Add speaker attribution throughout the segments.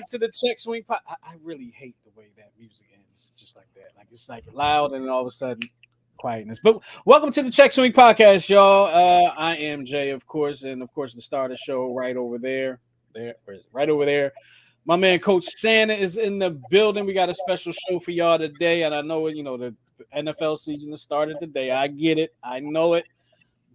Speaker 1: to the Check Swing I really hate the way that music ends, just like that. Like it's like loud and all of a sudden quietness. But welcome to the Check Swing podcast, y'all. I am Jay, of course, and of course the star of the show right over there. Where is it? Right over there. My man, Coach Santa, is in the building. We got a special show for y'all today, and I know the NFL season has started today. I get it, I know it.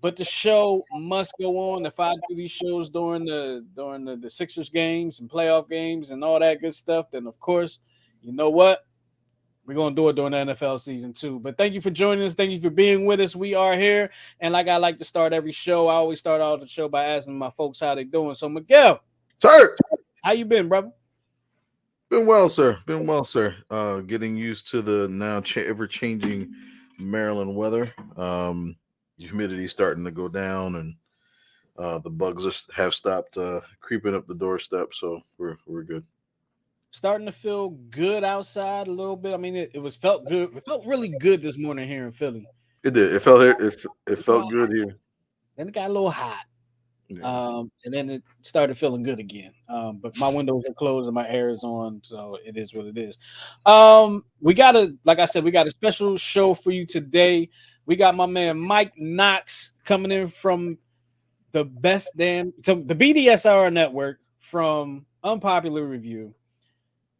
Speaker 1: But the show must go on. If I do these shows during the Sixers games and playoff games and all that good stuff, then of course, you know what? We're gonna do it during the NFL season too. But thank you for joining us. Thank you for being with us. We are here, and like I like to start every show, I always start out the show by asking my folks how they doing. So Miguel,
Speaker 2: sir,
Speaker 1: how you been, brother?
Speaker 2: Been well, sir. Been well, sir. Getting used to the now ever-changing Maryland weather. Humidity starting to go down, and the bugs have stopped creeping up the doorstep. So we're good.
Speaker 1: Starting to feel good outside a little bit. I mean, it felt good. It felt really good this morning here in Philly.
Speaker 2: It did. It felt here. It felt good here.
Speaker 1: Then it got a little hot.
Speaker 2: Yeah.
Speaker 1: And then it started feeling good again. But my windows are closed and my air is on, so it is what it is. Like I said, we got a special show for you today. We got my man Mike Knox coming in from the BDSR network from Unpopular Review.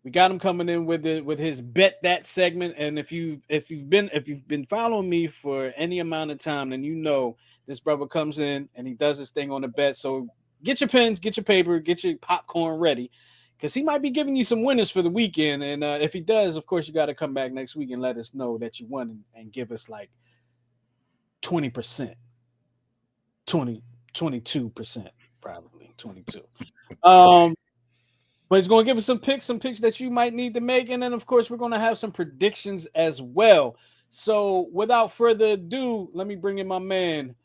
Speaker 1: We got him coming in with his Bet That segment. And if you've been following me for any amount of time, then you know this brother comes in and he does his thing on the bet. So get your pens, get your paper, get your popcorn ready, because he might be giving you some winners for the weekend. And if he does, of course, you got to come back next week and let us know that you won and give us like 20%, 22%, probably 22. But he's going to give us some picks that you might need to make. And then, of course, we're going to have some predictions as well. So without further ado, let me bring in my man,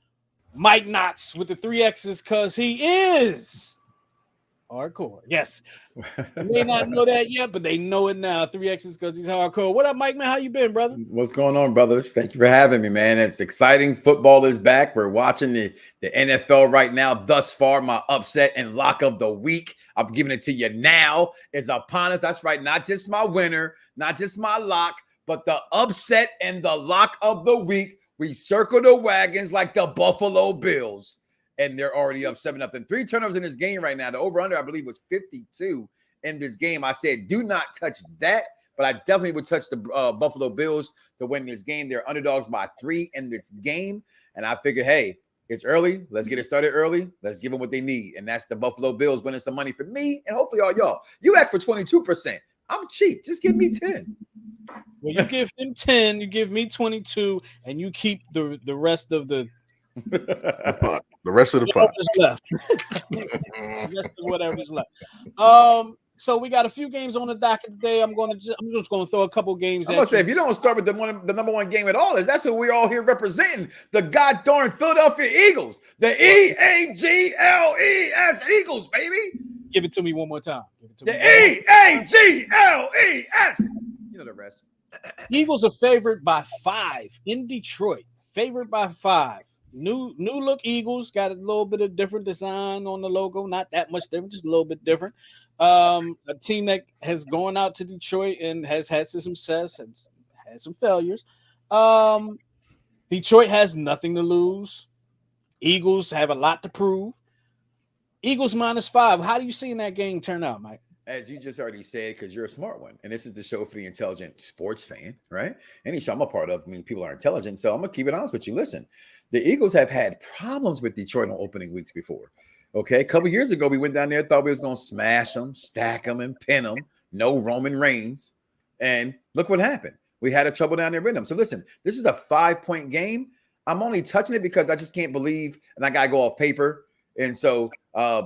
Speaker 1: Mike Knox, with the 3 X's, because he is hardcore. Yes. They may not know that yet, but they know it now. 3 X's because he's hardcore. What up, Mike, man? How you been, brother?
Speaker 3: What's going on, brothers? Thank you for having me, man. It's exciting. Football is back. We're watching the NFL right now. Thus far, my upset and lock of the week, I'm giving it to you now, is upon us. That's right. Not just my winner, not just my lock, but the upset and the lock of the week. We circle the wagons like the Buffalo Bills, and they're already up 7-0. 3 turnovers in this game right now. The over-under, I believe, was 52 in this game. I said, do not touch that, but I definitely would touch the Buffalo Bills to win this game. They're underdogs by 3 in this game, and I figured, hey, it's early. Let's get it started early. Let's give them what they need, and that's the Buffalo Bills winning some money for me and hopefully all y'all. You asked for 22%. I'm cheap. Just give me 10.
Speaker 1: Well, you give him 10, you give me 22, and you keep the rest of the
Speaker 2: rest of the pot
Speaker 1: left. The rest of whatever's left. So we got a few games on the docket today. I'm just going to throw a couple games.
Speaker 3: I'm going to say, if you don't start with the number one game at all, that's who we're all here representing, the goddamn Philadelphia Eagles, the EAGLES Eagles, baby.
Speaker 1: Give it to me one more time.
Speaker 3: The EAGLES. You know the rest.
Speaker 1: Eagles are favored by 5 in Detroit. Favored by 5. New look Eagles, got a little bit of different design on the logo. Not that much different, just a little bit different. A team that has gone out to Detroit and has had some success and had some failures. Detroit has nothing to lose. Eagles have a lot to prove. Eagles -5. How do you see in that game turn out, Mike?
Speaker 3: As you just already said, because you're a smart one, and this is the show for the intelligent sports fan, right? Any show I'm a part of, I mean, people are intelligent, so I'm going to keep it honest with you. Listen, the Eagles have had problems with Detroit on opening weeks before, okay? A couple years ago, we went down there, thought we was going to smash them, stack them, and pin them. No Roman Reigns, and look what happened. We had a trouble down there with them. So listen, this is a 5-point game. I'm only touching it because I just can't believe, and I got to go off paper. And so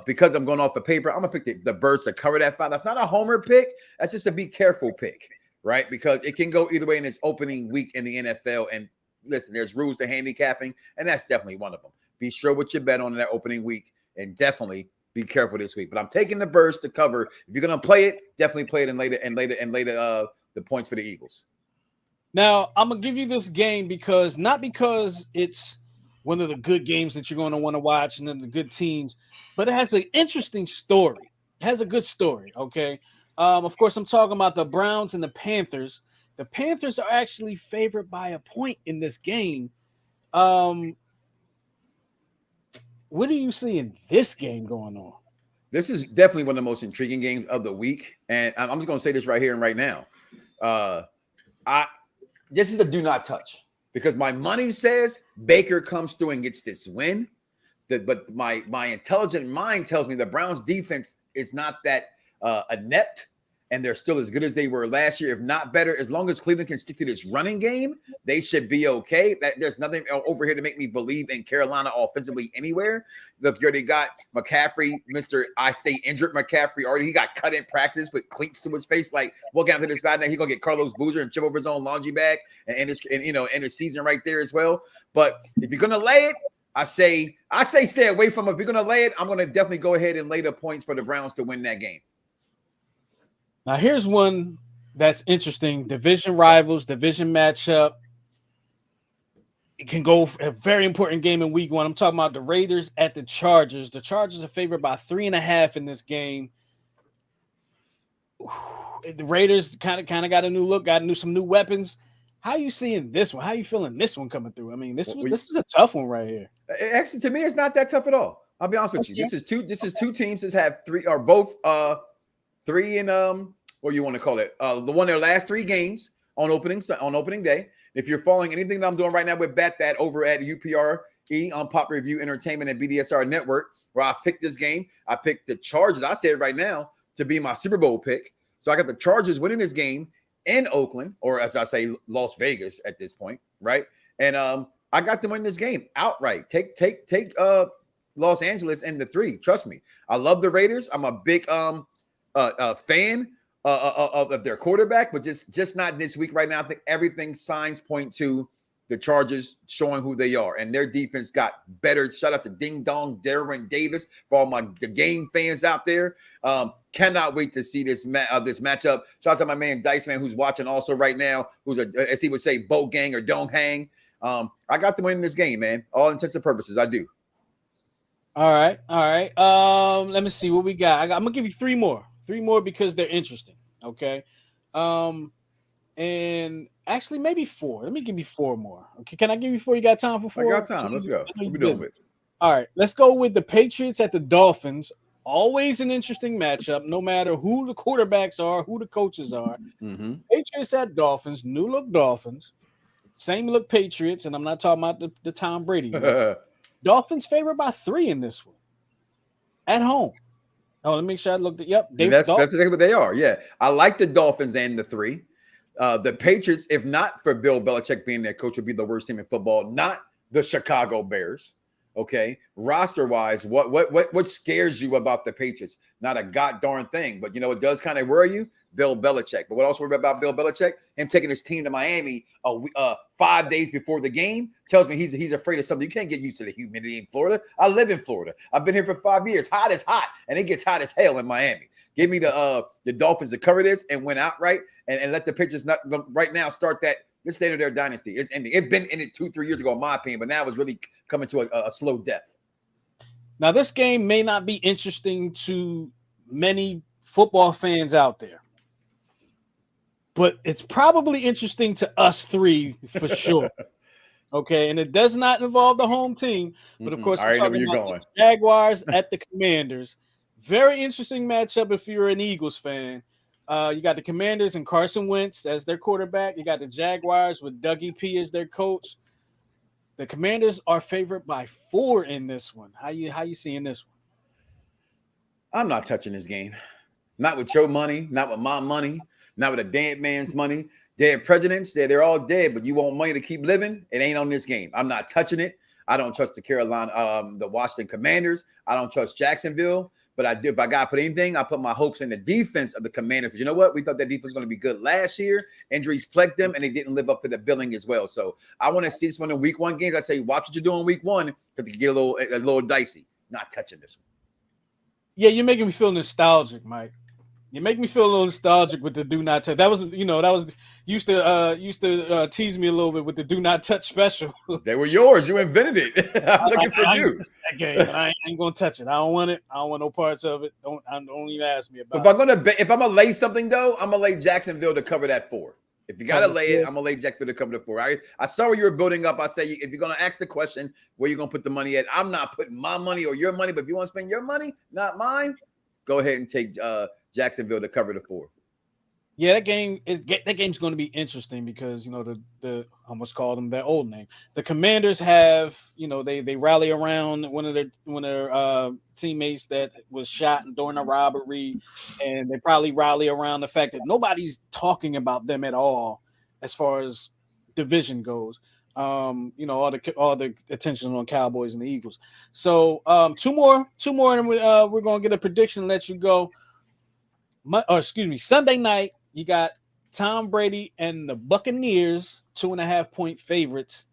Speaker 3: because I'm going off the paper, I'm going to pick the Birds to cover that 5. That's not a homer pick. That's just a be careful pick, right? Because it can go either way in its opening week in the NFL. And listen, there's rules to handicapping, and that's definitely one of them. Be sure what you bet on in that opening week, and definitely be careful this week. But I'm taking the Birds to cover. If you're going to play it, definitely play it and later the points for the Eagles.
Speaker 1: Now, I'm going to give you this game not because it's one of the good games that you're going to want to watch and then the good teams, but it has an interesting story. It has a good story, okay? Of course, I'm talking about the Browns and the Panthers. The Panthers are actually favored by a point in this game. What do you see in this game going on?
Speaker 3: This is definitely one of the most intriguing games of the week, and I'm just going to say this right here and right now. This is a do not touch because my money says Baker comes through and gets this win. But my intelligent mind tells me the Browns defense is not that inept, and they're still as good as they were last year, if not better. As long as Cleveland can stick to this running game, they should be okay. There's nothing over here to make me believe in Carolina offensively anywhere. Look, you already got McCaffrey, Mr. I stay injured McCaffrey already. He got cut in practice with cleats to his face. Like, we'll get to this guy now. He's gonna get Carlos Boozer and chip over his own laundry bag and end his season right there as well. But if you're gonna lay it, I say stay away from him. If you're gonna lay it, I'm gonna definitely go ahead and lay the points for the Browns to win that game.
Speaker 1: Now, here's one that's interesting. Division rivals, division matchup. It can go a very important game in week one. I'm talking about the Raiders at the Chargers. The Chargers are favored by 3.5 in this game. The Raiders kind of got a new look, got some new weapons. How are you seeing this one? How are you feeling this one coming through? I mean, this is a tough one right here.
Speaker 3: Actually, to me, it's not that tough at all. I'll be honest with you. This is two teams that have both 3 and what you want to call it? The won their last 3 games on opening day. If you're following anything that I'm doing right now with Bet That over at UPRE on Pop Review Entertainment and BDSR Network, where I picked this game, I picked the Chargers. I said right now to be my Super Bowl pick. So I got the Chargers winning this game in Oakland, or as I say, Las Vegas at this point, right? And I got them winning this game outright. Take Los Angeles in the 3. Trust me, I love the Raiders. I'm a big fan of their quarterback, but just not this week right now. I think everything signs point to the Chargers showing who they are, and their defense got better. Shout out to Ding Dong Darren Davis for all the game fans out there. Cannot wait to see this matchup. Shout out to my man Dice Man who's watching also right now, who's as he would say, boat gang or don't hang. I got them winning this game, man. All intents and purposes, I do.
Speaker 1: All right. Let me see what we got. I'm gonna give you 3 more. 3 more because they're interesting. Okay. And actually maybe 4. Let me give you 4 more. Okay. Can I give you 4? You got time for 4?
Speaker 3: I got time. Let's go. What we doing with?
Speaker 1: All right. Let's go with the Patriots at the Dolphins. Always an interesting matchup, no matter who the quarterbacks are, who the coaches are.
Speaker 3: Mm-hmm.
Speaker 1: Patriots at Dolphins, new look Dolphins, same look Patriots, and I'm not talking about the Tom Brady. Dolphins favored by 3 in this one. At home. Oh, let me make sure I looked at. Yep,
Speaker 3: that's exactly what they are. Yeah, I like the Dolphins and the 3. The Patriots, if not for Bill Belichick being their coach, would be the worst team in football. Not the Chicago Bears. Okay, roster wise, what scares you about the Patriots? Not a god darn thing, but it does kind of worry you. Bill Belichick. But what else worry about Bill Belichick? Him taking his team to Miami 5 days before the game tells me he's afraid of something. You can't get used to the humidity in Florida. I live in Florida. I've been here for 5 years. Hot is hot, and it gets hot as hell in Miami. Give me the Dolphins to cover this and win outright, and let the Patriots not right now start that. This state of their dynasty is ending. It's been in it 2-3 years ago, in my opinion, but now it's really coming to a slow death.
Speaker 1: Now, this game may not be interesting to many football fans out there, but it's probably interesting to us 3 for sure. Okay, and it does not involve the home team, but of course,
Speaker 3: we're talking about
Speaker 1: the Jaguars at the Commanders. Very interesting matchup if you're an Eagles fan. You got the Commanders and Carson Wentz as their quarterback. You got the Jaguars with Dougie P as their coach. The Commanders are favored by 4 in this one. How you seeing this one?
Speaker 3: I'm not touching this game. Not with your money, not with my money, not with a dead man's money. Dead presidents, they're all dead, but you want money to keep living? It ain't on this game. I'm not touching it. I don't trust the Washington Commanders. I don't trust Jacksonville. But I do. If I got to put anything, I put my hopes in the defense of the Commanders. Because you know what? We thought that defense was going to be good last year. Injuries plagued them, and they didn't live up to the billing as well. So I want to see this one in week 1 games. I say, watch what you're doing in week 1 because it can get a little dicey. Not touching this one.
Speaker 1: Yeah, you're making me feel nostalgic, Mike. You make me feel a little nostalgic with the do not touch. That was, used to tease me a little bit with the do not touch special.
Speaker 3: They were yours. You invented it. I'm looking for you.
Speaker 1: That game, but I ain't gonna touch it. I don't want it. I don't want no parts of it. Don't even ask me about.
Speaker 3: If I'm gonna lay something though, I'm gonna lay Jacksonville to cover that 4. If you gotta lay it, I'm gonna lay Jacksonville to cover the 4. I saw where you were building up. I say if you're gonna ask the question where you're gonna put the money at, I'm not putting my money or your money, but if you want to spend your money, not mine, go ahead and take Jacksonville to cover the 4.
Speaker 1: Yeah, that game's going to be interesting because the I almost called them their old name. The Commanders have they rally around one of their teammates that was shot during a robbery, and they probably rally around the fact that nobody's talking about them at all as far as division goes. All the attention on Cowboys and the Eagles. So two more, and we're gonna get a prediction and let you go. Sunday night, you got Tom Brady and the Buccaneers 2.5-point favorites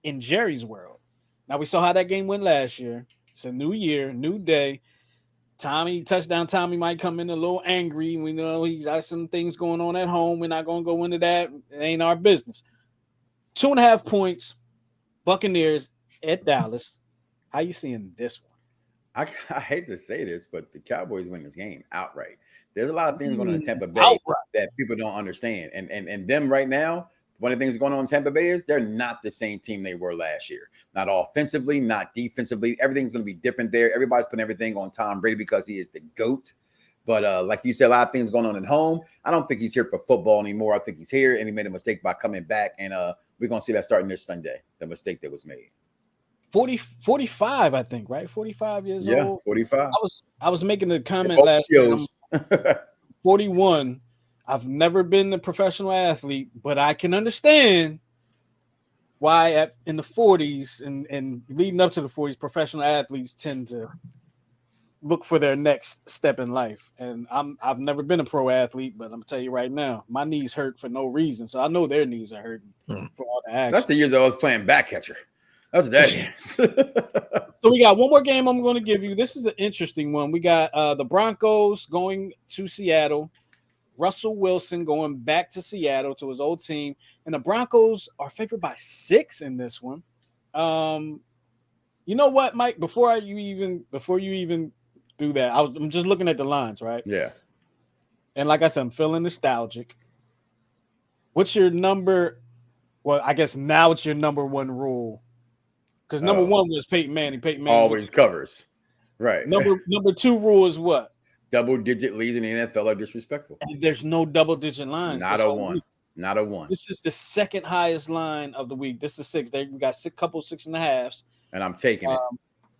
Speaker 1: in Jerry's world. Now we saw how that game went last year. It's a new year, new day. Touchdown Tommy might come in a little angry. We know he's got some things going on at home. We're not going to go into that. It ain't our business. 2.5 points, Buccaneers at Dallas. How you seeing this one?
Speaker 3: I hate to say this, but the Cowboys win this game outright. There's a lot of things going on in Tampa Bay that people don't understand. And them right now, one of the things going on in Tampa Bay is they're not the same team they were last year. Not offensively, not defensively. Everything's going to be different there. Everybody's putting everything on Tom Brady because he is the GOAT. But like you said, a lot of things going on at home. I don't think he's here for football anymore. I think he's here, and he made a mistake by coming back. And we're going to see that starting this Sunday, the mistake that was made.
Speaker 1: 45, I think, right? 45 years old.
Speaker 3: Yeah, 45.
Speaker 1: I was making the comment last night. 41. I've never been a professional athlete, but I can understand why in the 40s and leading up to the 40s, professional athletes tend to look for their next step in life. And I've never been a pro athlete, but I'm gonna tell you right now, my knees hurt for no reason. So I know their knees are hurting for all the action.
Speaker 3: That's the years I was playing back catcher. That's what that is.
Speaker 1: So we got one more game I'm going to give you. This is an interesting one. We got the Broncos going to Seattle. Russell Wilson going back to Seattle to his old team. And the Broncos are favored by 6 in this one. You know what, Mike? Before you even do that, I'm just looking at the lines, right?
Speaker 3: Yeah.
Speaker 1: And like I said, I'm feeling nostalgic. What's your number? Well, I guess now it's your number 1 rule. Because number 1 was Peyton Manning. Peyton Manning
Speaker 3: always covers. Right.
Speaker 1: Number 2 rule is what?
Speaker 3: Double-digit leads in the NFL are disrespectful.
Speaker 1: And there's no double-digit lines.
Speaker 3: Not a one. Not a one.
Speaker 1: This is the second highest line of the week. This is 6. We got 6.5s.
Speaker 3: And I'm taking it.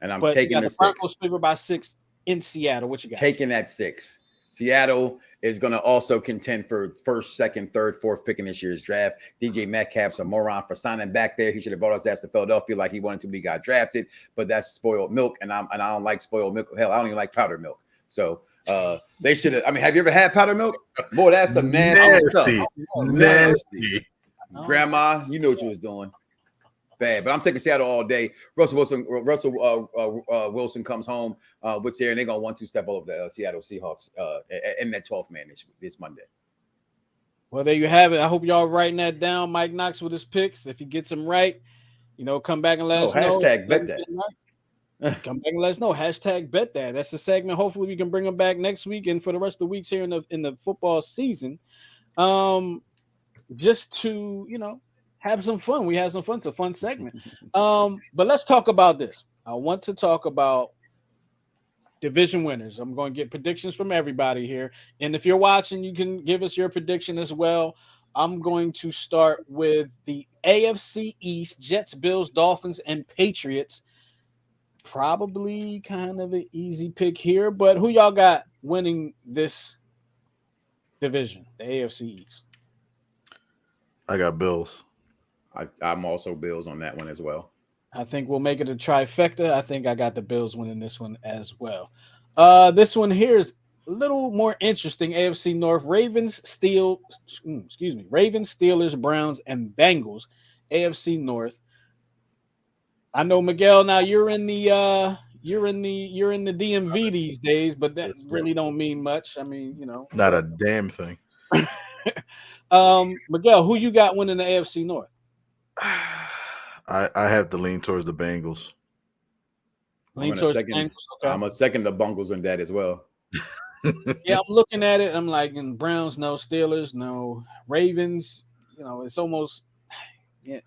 Speaker 3: And I'm
Speaker 1: but
Speaker 3: taking the 6.
Speaker 1: Broncos favored by 6 in Seattle. What you got?
Speaker 3: Taking that 6. Seattle is going to also contend for 1st, 2nd, 3rd, 4th pick in this year's draft. DJ Metcalf's a moron for signing back there. He should have brought his ass to Philadelphia like he wanted to, but he got drafted. But that's spoiled milk, and I don't like spoiled milk. Hell, I don't even like powdered milk. So they should have. I mean, have you ever had powdered milk? Boy, that's some nasty stuff. Nasty. Grandma, you know what you was doing. Bad, but I'm taking Seattle all day. Russell Wilson comes home with Sarah, and they're gonna 1-2 step all over the Seattle Seahawks in that 12th man this Monday.
Speaker 1: Well, there you have it. I hope y'all writing that down. Mike Knox with his picks. If he gets them right, come back and let us know.
Speaker 3: Hashtag bet that.
Speaker 1: Come back and let us know. Hashtag bet that. That's the segment. Hopefully, we can bring them back next week and for the rest of the weeks here in the football season. Just to have some fun. We had some fun. It's a fun segment. But let's talk about this. I want to talk about division winners. I'm going to get predictions from everybody here. And if you're watching, you can give us your prediction as well. I'm going to start with the AFC East, Jets, Bills, Dolphins, and Patriots. Probably kind of an easy pick here, but who y'all got winning this division, the AFC East?
Speaker 2: I got Bills.
Speaker 3: I'm also Bills on that one as well.
Speaker 1: I think we'll make it a trifecta. I think I got the Bills winning this one as well. This one here is a little more interesting. AFC North, Ravens, Steelers, Browns, and Bengals. AFC North. I know, Miguel, now you're in the you're in the DMV these days, but that
Speaker 3: Yes,
Speaker 1: really don't mean much. I mean,
Speaker 2: Not a damn thing.
Speaker 1: Miguel, who you got winning the AFC North?
Speaker 2: I have to lean towards the Bengals.
Speaker 1: Lean towards the Bengals. Okay.
Speaker 3: I'm a second the Bungles on that as well.
Speaker 1: Yeah, I'm looking at it. I'm like, in Browns, no. Steelers, no. Ravens, it's almost. Yeah,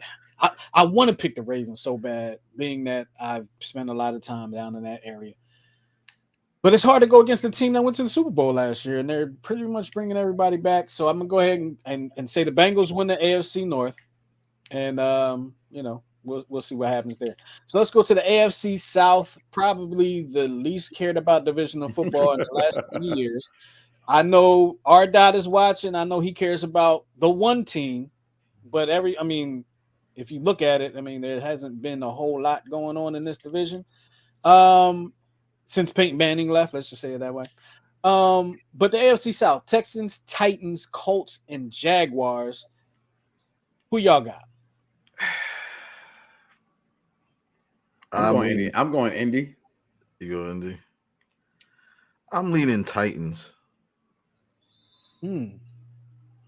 Speaker 1: I want to pick the Ravens so bad, being that I've spent a lot of time down in that area. But it's hard to go against the team that went to the Super Bowl last year, and they're pretty much bringing everybody back. So I'm gonna go ahead and say the Bengals win the AFC North, and we'll see what happens there. So let's go to the AFC South, probably the least cared about division of football in the last 20 years. I know R. Dot is watching. I know he cares about the one team, but if you look at it, there hasn't been a whole lot going on in this division since Peyton Manning left. Let's just say it that way. But the AFC South: Texans, Titans, Colts, and Jaguars. Who y'all got?
Speaker 3: I'm going Indy. I'm going Indy.
Speaker 2: You go Indy. I'm leaning Titans. I'm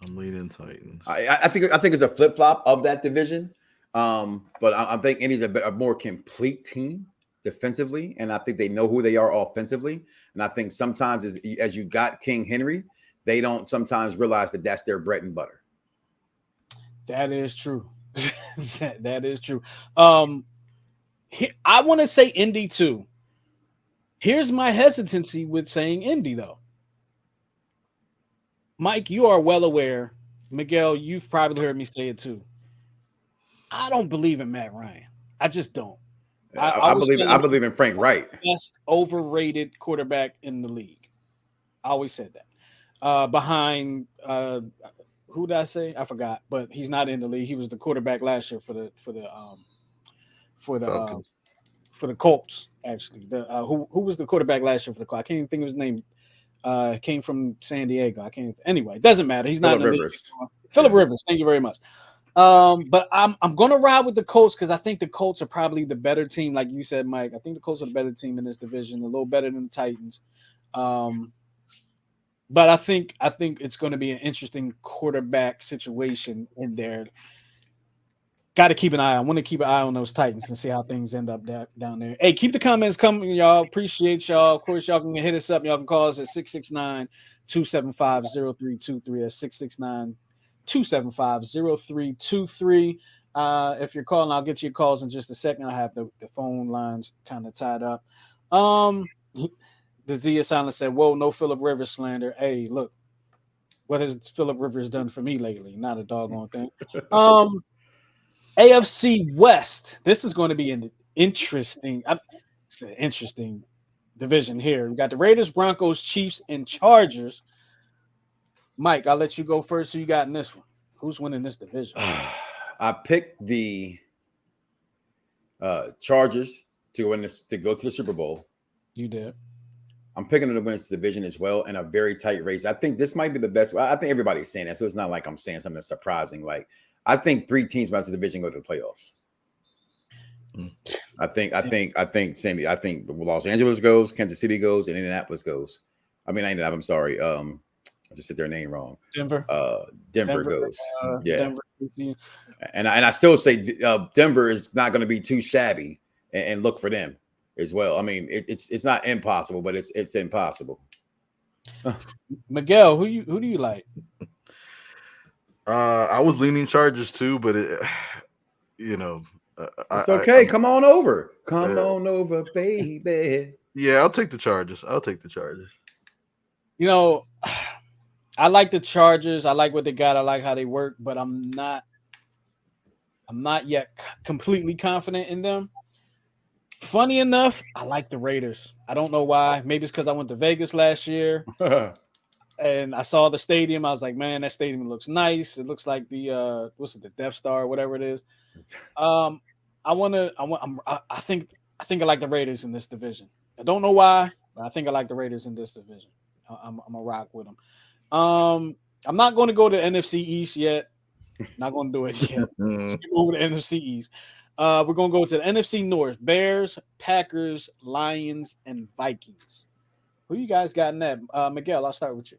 Speaker 2: leaning Titans.
Speaker 3: I think it's a flip flop of that division, but I think Indy's a more complete team defensively, and I think they know who they are offensively. And I think sometimes as you got King Henry, they don't sometimes realize that that's their bread and butter.
Speaker 1: That is true. that is true. I want to say Indy too. Here's my hesitancy with saying Indy though. Mike, you are well aware. Miguel, you've probably heard me say it too. I don't believe in Matt Ryan. I just don't.
Speaker 3: I believe in Frank Wright.
Speaker 1: Best overrated quarterback in the league. I always said that. Behind who did I say? I forgot, but he's not in the league. He was the quarterback last year for the Colts. Actually, who was the quarterback last year for the Colts? I can't even think of his name. Came from San Diego. I can't. Anyway, doesn't matter. He's not in the
Speaker 3: Rivers.
Speaker 1: league. Phillip Rivers. Thank you very much. But I'm gonna ride with the Colts because I think the Colts are probably the better team, like you said, Mike. I think the Colts are the better team in this division, a little better than the Titans. But I think it's going to be an interesting quarterback situation in there. Got to keep an eye. I want to keep an eye on those Titans and see how things end up down there. Hey, keep the comments coming, y'all. Appreciate y'all. Of course, y'all can hit us up. Y'all can call us at 669-275-0323. That's 669-275-0323. If you're calling, I'll get to your calls in just a second. I have the phone lines kind of tied up. The Zia Silence said, whoa, no Phillip Rivers slander. Hey, look, what has Phillip Rivers done for me lately? Not a doggone thing. AFC West. This is going to be an interesting division here. We got the Raiders, Broncos, Chiefs, and Chargers. Mike, I'll let you go first. Who you got in this one? Who's winning this division?
Speaker 3: I picked the Chargers to go to the Super Bowl.
Speaker 1: You did.
Speaker 3: I'm picking them to win this division as well in a very tight race. I think this might be the best. I think everybody's saying that, so it's not like I'm saying something surprising. Like, I think 3 teams from the division go to the playoffs. I think Los Angeles goes, Kansas City goes, and Indianapolis goes. I'm sorry. I just said their name wrong.
Speaker 1: Denver
Speaker 3: goes. Yeah.
Speaker 1: Denver.
Speaker 3: And I still say Denver is not going to be too shabby and look for them as well. I mean, it's not impossible, but it's impossible.
Speaker 1: Miguel, who do you like?
Speaker 2: I was leaning Chargers too, but it's
Speaker 3: okay. Come on over. Come on over, baby.
Speaker 2: Yeah, I'll take the Chargers.
Speaker 1: I like the Chargers. I like what they got. I like how they work, but I'm not yet completely confident in them. Funny enough, I like the Raiders. I don't know why. Maybe it's because I went to Vegas last year and I saw the stadium. I was like, man, that stadium looks nice. It looks like the the Death Star or whatever it is. I think I like the Raiders in this division. I don't know why, but I think I like the Raiders in this division. I'm a rock with them. I'm not going to go to NFC East yet. Not going to do it yet. Skip over to NFC East. We're gonna go to the NFC North: Bears, Packers, Lions, and Vikings. Who you guys got in that? Miguel, I'll start with you.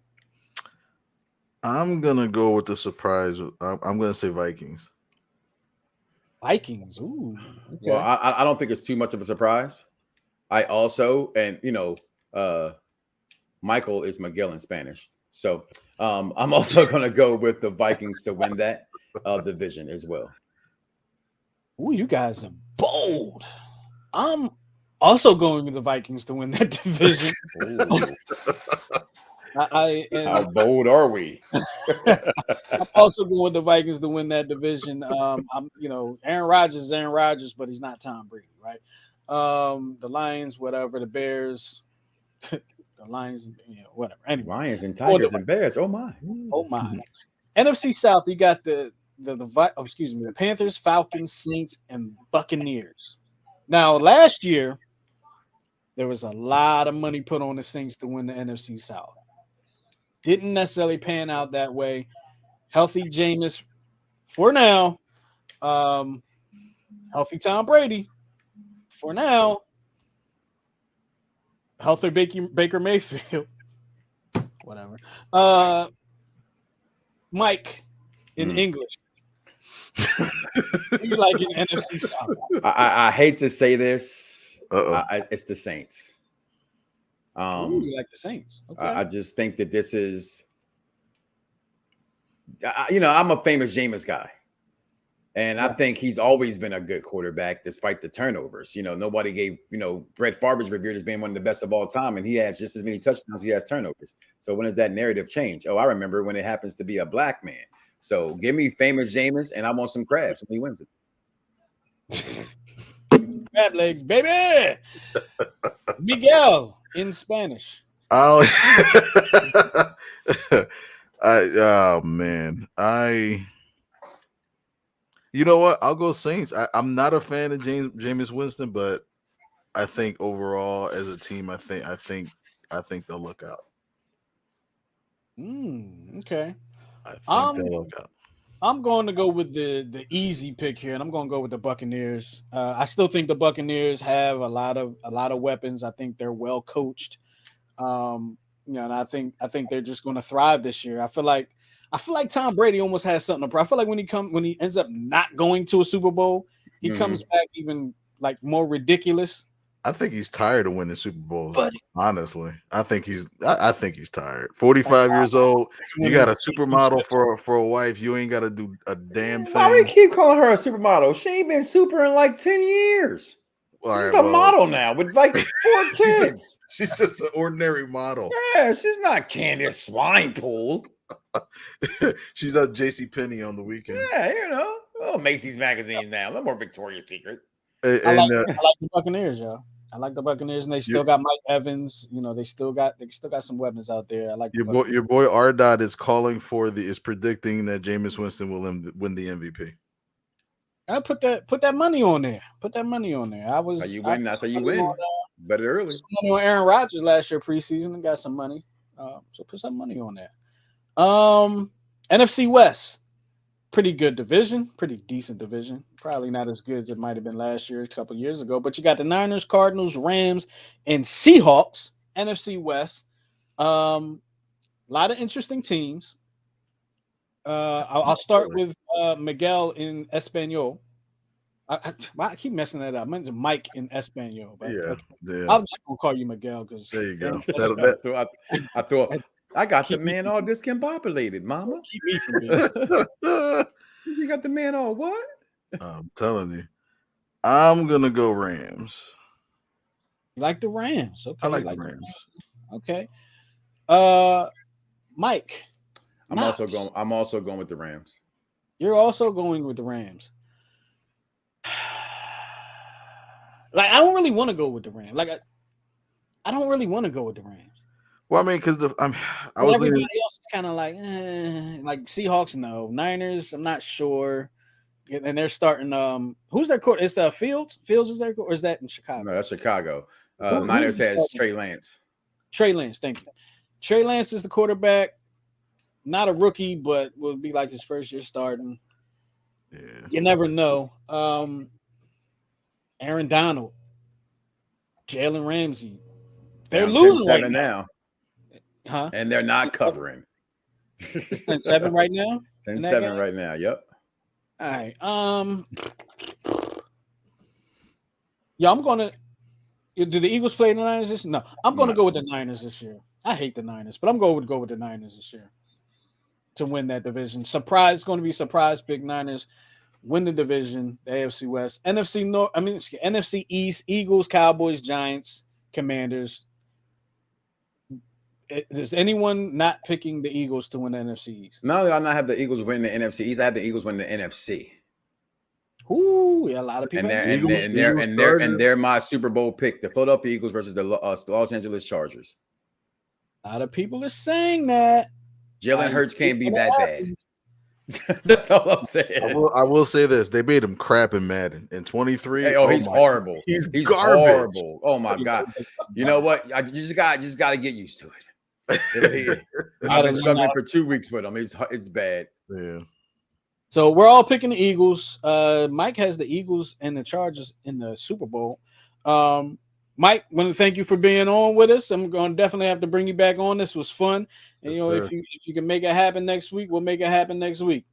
Speaker 2: I'm gonna go with the surprise. I'm gonna say Vikings.
Speaker 1: Vikings. Ooh. Okay.
Speaker 3: Well, I don't think it's too much of a surprise. I also, and Michael is Miguel in Spanish. So I'm also going to go with the Vikings to win that division as well.
Speaker 1: Ooh, you guys are bold. I'm also going with the Vikings to win that division.
Speaker 3: How bold are we?
Speaker 1: I'm also going with the Vikings to win that division. Aaron Rodgers is Aaron Rodgers, but he's not Tom Brady, right? The Lions, whatever. The Bears, the Lions, whatever. Anyway,
Speaker 3: Lions and Tigers and Bears. Oh my.
Speaker 1: NFC South, you got the Panthers, Falcons, Saints, and Buccaneers. Now, last year there was a lot of money put on the Saints to win the NFC South. Didn't necessarily pan out that way. Healthy Jameis for now. Healthy Tom Brady for now. Healthy Baker Mayfield. Whatever. Mike in English. You like in NFC South?
Speaker 3: I hate to say this. It's the Saints.
Speaker 1: You like the Saints? Okay.
Speaker 3: I just think that this is, I'm a famous Jameis guy, and I think he's always been a good quarterback despite the turnovers. Nobody gave, Brett Favre's revered as being one of the best of all time, and he has just as many touchdowns as he has turnovers. So when does that narrative change? Oh, I remember when it happens to be a black man. So give me famous Jameis, and I want some crabs when he wins it.
Speaker 1: Some crab legs, baby. Miguel in Spanish.
Speaker 2: Oh man. You know what? I'll go Saints. I'm not a fan of Jameis Winston, but I think overall as a team, I think they'll look out.
Speaker 1: Okay.
Speaker 2: I think they'll look out.
Speaker 1: I'm going to go with the easy pick here, and I'm going to go with the Buccaneers. I still think the Buccaneers have a lot of weapons. I think they're well coached. And I think they're just going to thrive this year. I feel like Tom Brady almost has something to prove. I feel like when he ends up not going to a Super Bowl, he comes back even like more ridiculous.
Speaker 2: I think he's tired of winning Super Bowls. Honestly, I think he's tired. 45 years old. You got a supermodel for a wife. You ain't got to do a damn thing.
Speaker 3: Why we keep calling her a supermodel? She ain't been super in like 10 years. She's a model now with like 4 kids.
Speaker 2: She's just an ordinary model.
Speaker 3: Yeah, she's not Candace Swinepool.
Speaker 2: She's not JCPenney on the weekend.
Speaker 3: Yeah, Macy's magazine now. No more Victoria's Secret.
Speaker 1: I like the Buccaneers, y'all. I like the Buccaneers, and they still got Mike Evans. They still got some weapons out there. I like
Speaker 2: your boy Ardot is predicting that Jameis Winston will win the MVP.
Speaker 1: I put that money on there. Put that money on there.
Speaker 3: You win. That's how you win. Better early.
Speaker 1: Money on Aaron Rodgers last year preseason and got some money. So put some money on there. NFC West, pretty good division, pretty decent division. Probably not as good as it might have been last year, a couple years ago. But you got the Niners, Cardinals, Rams, and Seahawks. NFC West. A lot of interesting teams. I'll start with Miguel in Espanol. I keep messing that up. I meant Mike in Espanol. But
Speaker 2: yeah.
Speaker 1: I'm just gonna call you Miguel because
Speaker 2: there you go.
Speaker 3: I thought I got the man all discombobulated, mama.
Speaker 1: Keep me from being.
Speaker 3: You got the man all what?
Speaker 2: I'm telling you. I'm gonna go Rams.
Speaker 1: You like the Rams? Okay.
Speaker 2: I like the Rams.
Speaker 1: Okay. Mike.
Speaker 3: I'm also going with the Rams.
Speaker 1: You're also going with the Rams. Like, I don't really want to go with the Rams. Like, I don't really want to go with the Rams.
Speaker 2: Well, I mean, because
Speaker 1: everybody else is kind of like Seahawks. No, Niners. I'm not sure. And they're starting. Who's their court? It's Fields. Fields is their court, or is that in Chicago?
Speaker 3: No, that's Chicago. Niners has Trey Lance.
Speaker 1: Trey Lance, thank you. Trey Lance is the quarterback. Not a rookie, but will be like his first year starting.
Speaker 2: Yeah.
Speaker 1: You never know. Aaron Donald, Jalen Ramsey. They're
Speaker 3: Down
Speaker 1: losing
Speaker 3: 10-7
Speaker 1: right now. Huh?
Speaker 3: and they're not covering.
Speaker 1: It's 10-7 right now.
Speaker 3: 10-7 right now. Yep.
Speaker 1: All right. Yeah, I'm gonna. Do the Eagles play the Niners this year? No, I'm gonna go with the Niners this year. I hate the Niners, but I'm going to go with the Niners this year to win that division. Surprise, it's going to be surprise. Big Niners win the division, the AFC West, NFC North. I mean, NFC East: Eagles, Cowboys, Giants, Commanders. Is anyone not picking the Eagles to win the NFC East?
Speaker 3: Not only do I not have the Eagles win the NFC East, I have the Eagles win the NFC.
Speaker 1: Ooh, yeah, a lot of people.
Speaker 3: And they're my Super Bowl pick: the Philadelphia Eagles versus the Los Angeles Chargers.
Speaker 1: A lot of people are saying that
Speaker 3: Jalen Hurts can't be that bad. That's all I'm saying.
Speaker 2: I will say this: they made him crap in Maddon in 23.
Speaker 3: Hey, he's horrible.
Speaker 2: He's garbage.
Speaker 3: Horrible. Oh my god! You know what? You just got to get used to it. I've been struggling for 2 weeks with him. It's bad.
Speaker 2: Yeah.
Speaker 1: So we're all picking the Eagles. Mike has the Eagles and the Chargers in the Super Bowl. Mike, want to thank you for being on with us. I'm going to definitely have to bring you back on. This was fun. And,
Speaker 2: yes,
Speaker 1: if you can make it happen next week, we'll make it happen next week.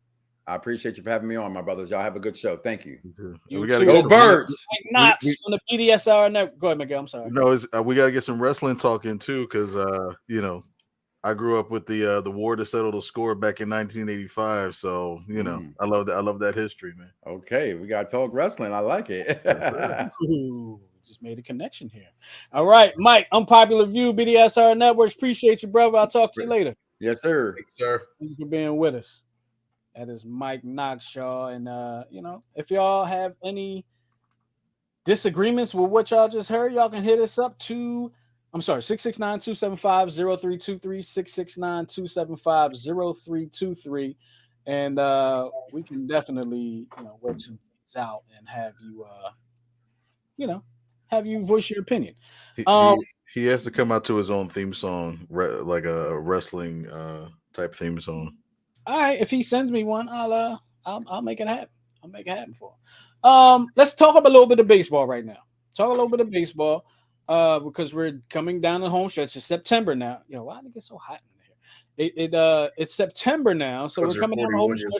Speaker 3: I appreciate you for having me on, my brothers. Y'all have a good show. Thank you.
Speaker 2: We got to
Speaker 3: go Birds.
Speaker 1: Not on the PDSR network. Go ahead, Miguel. I'm sorry.
Speaker 2: No, we got to get some wrestling talk in too, because I grew up with the war to settle the score back in 1985. So I love that. I love that history, man.
Speaker 3: Okay, we got to talk wrestling. I like it.
Speaker 1: Ooh, just made a connection here. All right, Mike. Unpopular view. BDSR Networks. Appreciate you, brother. I'll talk to you later.
Speaker 3: Yes, sir.
Speaker 2: Thanks, sir.
Speaker 1: Thank you for being with us. That is Mike Knoxshaw. And, if y'all have any disagreements with what y'all just heard, y'all can hit us up to, 669-275-0323, 669-275-0323. And we can definitely, work some things out and have you, voice your opinion.
Speaker 2: He has to come out to his own theme song, like a wrestling type theme song.
Speaker 1: All right, if he sends me one, I'll make it happen. I'll make it happen for him. Let's talk about a little bit of baseball right now. Because we're coming down the home stretch. It's September now. Why did it get so hot in here? It's September now, so we're coming down the home stretch.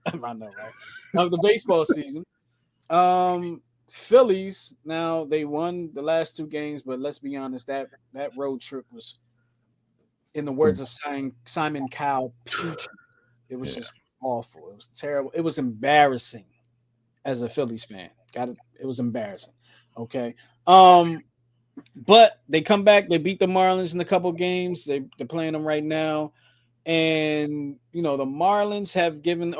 Speaker 1: I know, right? Of the baseball season. Phillies, now they won the last 2 games, but let's be honest, that road trip was, in the words of Simon Cowell, putrid. It was just awful. It was terrible. It was embarrassing as a Phillies fan. It was embarrassing. Okay. But they come back. They beat the Marlins in a couple games. They're playing them right now. And, the Marlins have given,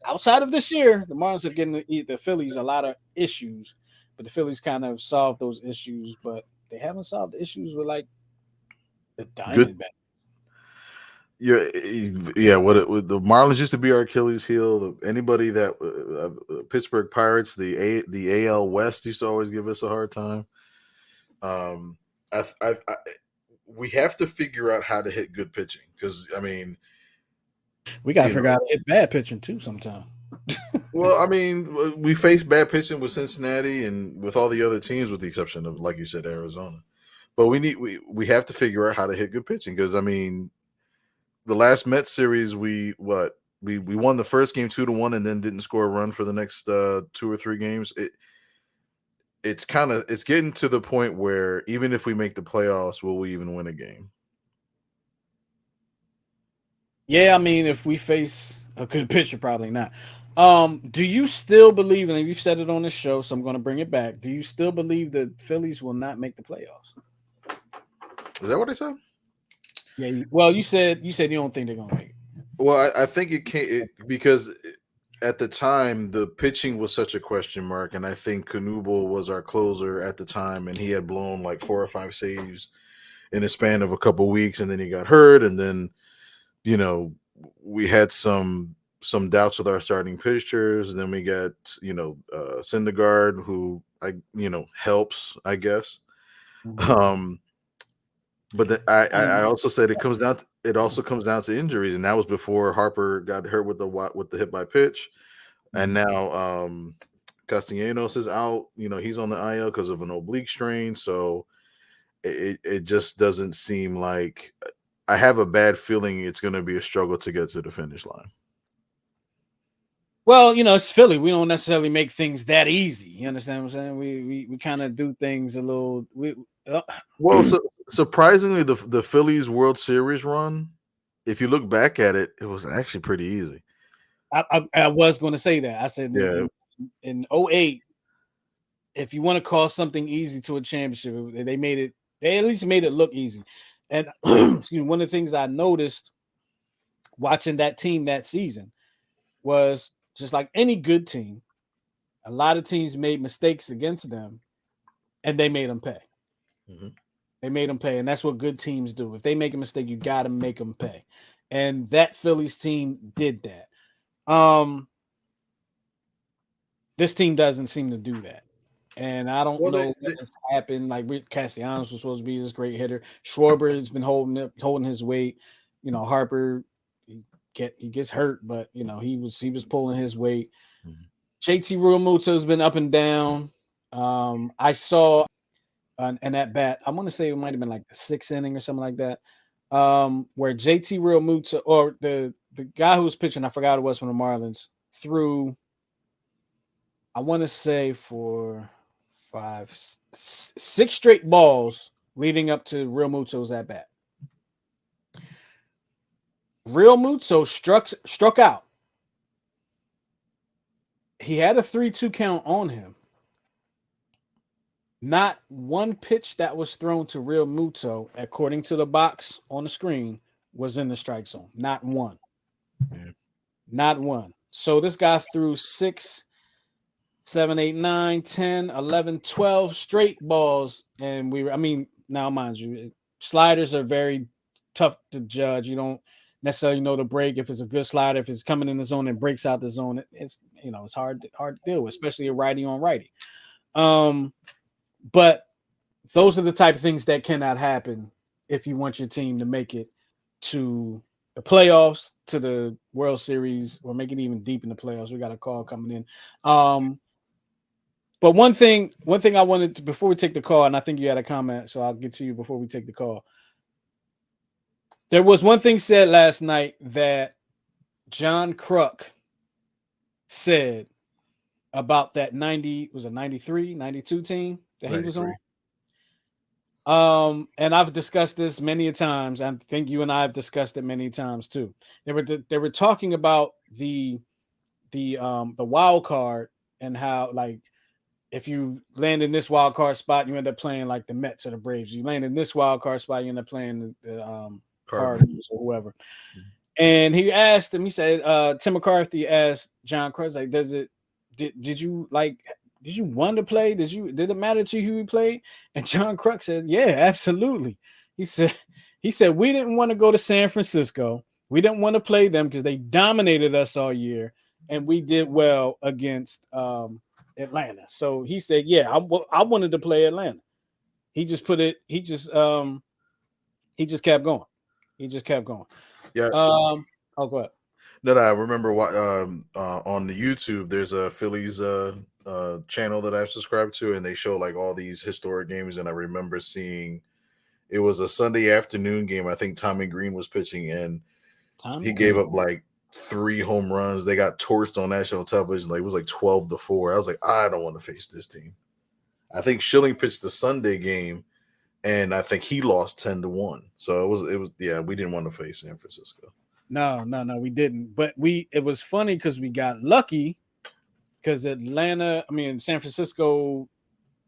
Speaker 1: outside of this year, the Marlins have given the Phillies a lot of issues. But the Phillies kind of solved those issues. But they haven't solved the issues with, the Diamondbacks.
Speaker 2: What the Marlins used to be our Achilles heel. Anybody that Pittsburgh Pirates, the AL West used to always give us a hard time. We have to figure out how to hit good pitching, because
Speaker 1: we got to figure out how to hit bad pitching too sometime.
Speaker 2: Well, we faced bad pitching with Cincinnati and with all the other teams, with the exception of, like you said, Arizona. But we have to figure out how to hit good pitching, because the last Mets series we won the first game 2-1 and then didn't score a run for the next 2 or 3 games. It's getting to the point where even if we make the playoffs, will we even win a game?
Speaker 1: Yeah, if we face a good pitcher, probably not. Do you still believe, and you've said it on this show, so I'm going to bring it back. Do you still believe the Phillies will not make the playoffs?
Speaker 2: Is that what I said?
Speaker 1: Yeah. Well, you said you don't think they're going to make it.
Speaker 2: Well, I think it can't, because at the time the pitching was such a question mark, and I think Knebel was our closer at the time, and he had blown 4 or 5 saves in a span of a couple weeks, and then he got hurt, and then we had some doubts with our starting pitchers, and then we got Syndergaard, who helps, I guess.
Speaker 1: Mm-hmm.
Speaker 2: But I also said it also comes down to injuries, and that was before Harper got hurt with the hit by pitch, and now Castellanos is out. He's on the IL because of an oblique strain. So it just doesn't seem like. I have a bad feeling it's going to be a struggle to get to the finish line.
Speaker 1: Well, it's Philly. We don't necessarily make things that easy. You understand what I'm saying? We kind of do things a little.
Speaker 2: Well, surprisingly, the Phillies World Series run, if you look back at it, it was actually pretty easy.
Speaker 1: I was going to say that. I said
Speaker 2: Yeah.
Speaker 1: in 08, if you want to call something easy to a championship, they made it. They at least made it look easy. And excuse me, one of the things I noticed watching that team that season was just like any good team, a lot of teams made mistakes against them, and they made them pay.
Speaker 2: Mm-hmm.
Speaker 1: They made them pay, and that's what good teams do. If they make a mistake, you got to make them pay. And that Phillies team did that. This team doesn't seem to do that. And I don't know what's happened. Like Castellanos was supposed to be this great hitter. Schwarber has been holding his weight. Harper he gets hurt, but he was pulling his weight.
Speaker 2: Mm-hmm.
Speaker 1: JT Realmuto has been up and down. I saw an at bat. I want to say it might have been like the 6th inning or something like that. Where JT Realmuto or the guy who was pitching, I forgot it was from the Marlins, threw. I want to say for 6 straight balls leading up to Realmuto's at bat. Realmuto struck out. He had a 3-2 count on him. Not one pitch that was thrown to Realmuto, according to the box on the screen, was in the strike zone. Not one.
Speaker 2: Yeah.
Speaker 1: Not one. So this guy threw 6, 7, 8, 9, 10, 11, 12 straight balls. And now mind you, sliders are very tough to judge. You don't necessarily know the break. If it's a good slider, if it's coming in the zone and breaks out the zone, it's hard to deal with, especially a righty on righty. But those are the type of things that cannot happen if you want your team to make it to the playoffs, to the World Series, or make it even deep in the playoffs. We got a call coming in. But one thing I wanted to, before we take the call, and I think you had a comment, so I'll get to you before we take the call. There was one thing said last night that John Kruk said about that 93, 92 team that he was on. And I've discussed this many a times. I think you and I have discussed it many times too. They were talking about the wild card and how, like, if you land in this wild card spot, you end up playing like the Mets or the Braves. You land in this wild card spot, you end up playing the Cardinals or whoever. Mm-hmm. And he asked him, he said, Tim McCarthy asked John Kruk, like, did you want to play? Did it matter to you who you played? And John Kruk said, yeah, absolutely. He said, we didn't want to go to San Francisco. We didn't want to play them because they dominated us all year, and we did well against Atlanta. So he said, yeah, I wanted to play Atlanta. He just kept going. He just kept going.
Speaker 2: Yeah.
Speaker 1: Oh, go ahead.
Speaker 2: No, I remember what on the YouTube there's a Phillies channel that I've subscribed to, and they show like all these historic games. And I remember seeing it was a Sunday afternoon game. I think Tommy Green was pitching, and he gave up like 3 home runs. They got torched on national television. Like it was like 12-4. I was like, I don't want to face this team. I think Schilling pitched the Sunday game, and I think he lost 10-1. So it was yeah, we didn't want to face San Francisco.
Speaker 1: No, we didn't. But it was funny because we got lucky because San Francisco,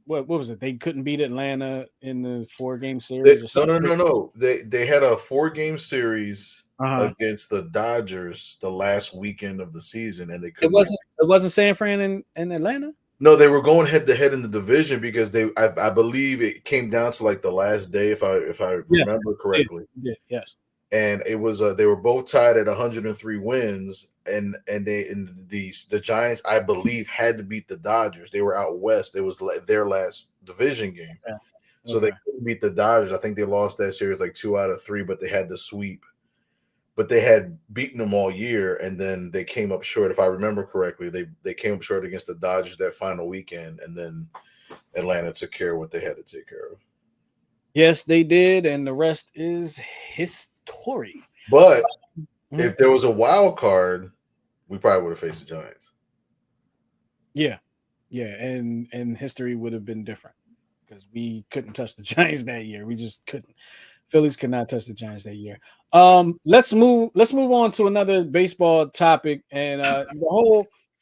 Speaker 1: what was it? They couldn't beat Atlanta in the 4-game series.
Speaker 2: No. They had a 4-game series against the Dodgers the last weekend of the season, and they couldn't.
Speaker 1: It wasn't San Fran and Atlanta.
Speaker 2: No, they were going head to head in the division because I believe it came down to like the last day, if I remember correctly.
Speaker 1: Yes.
Speaker 2: And it was they were both tied at 103 wins, and the Giants, I believe, had to beat the Dodgers. They were out west. It was their last division game, so they couldn't beat the Dodgers. I think they lost that series like 2 out of 3, but they had to sweep. but they had beaten them all year, and then they came up short. If I remember correctly, they came up short against the Dodgers that final weekend, and then Atlanta took care of what they had to take care of.
Speaker 1: Yes, they did, and the rest is history.
Speaker 2: But if there was a wild card, we probably would have faced the Giants.
Speaker 1: Yeah, and history would have been different because we couldn't touch the Giants that year. We just couldn't. Phillies could not touch the Giants that year. Let's move on to another baseball topic. And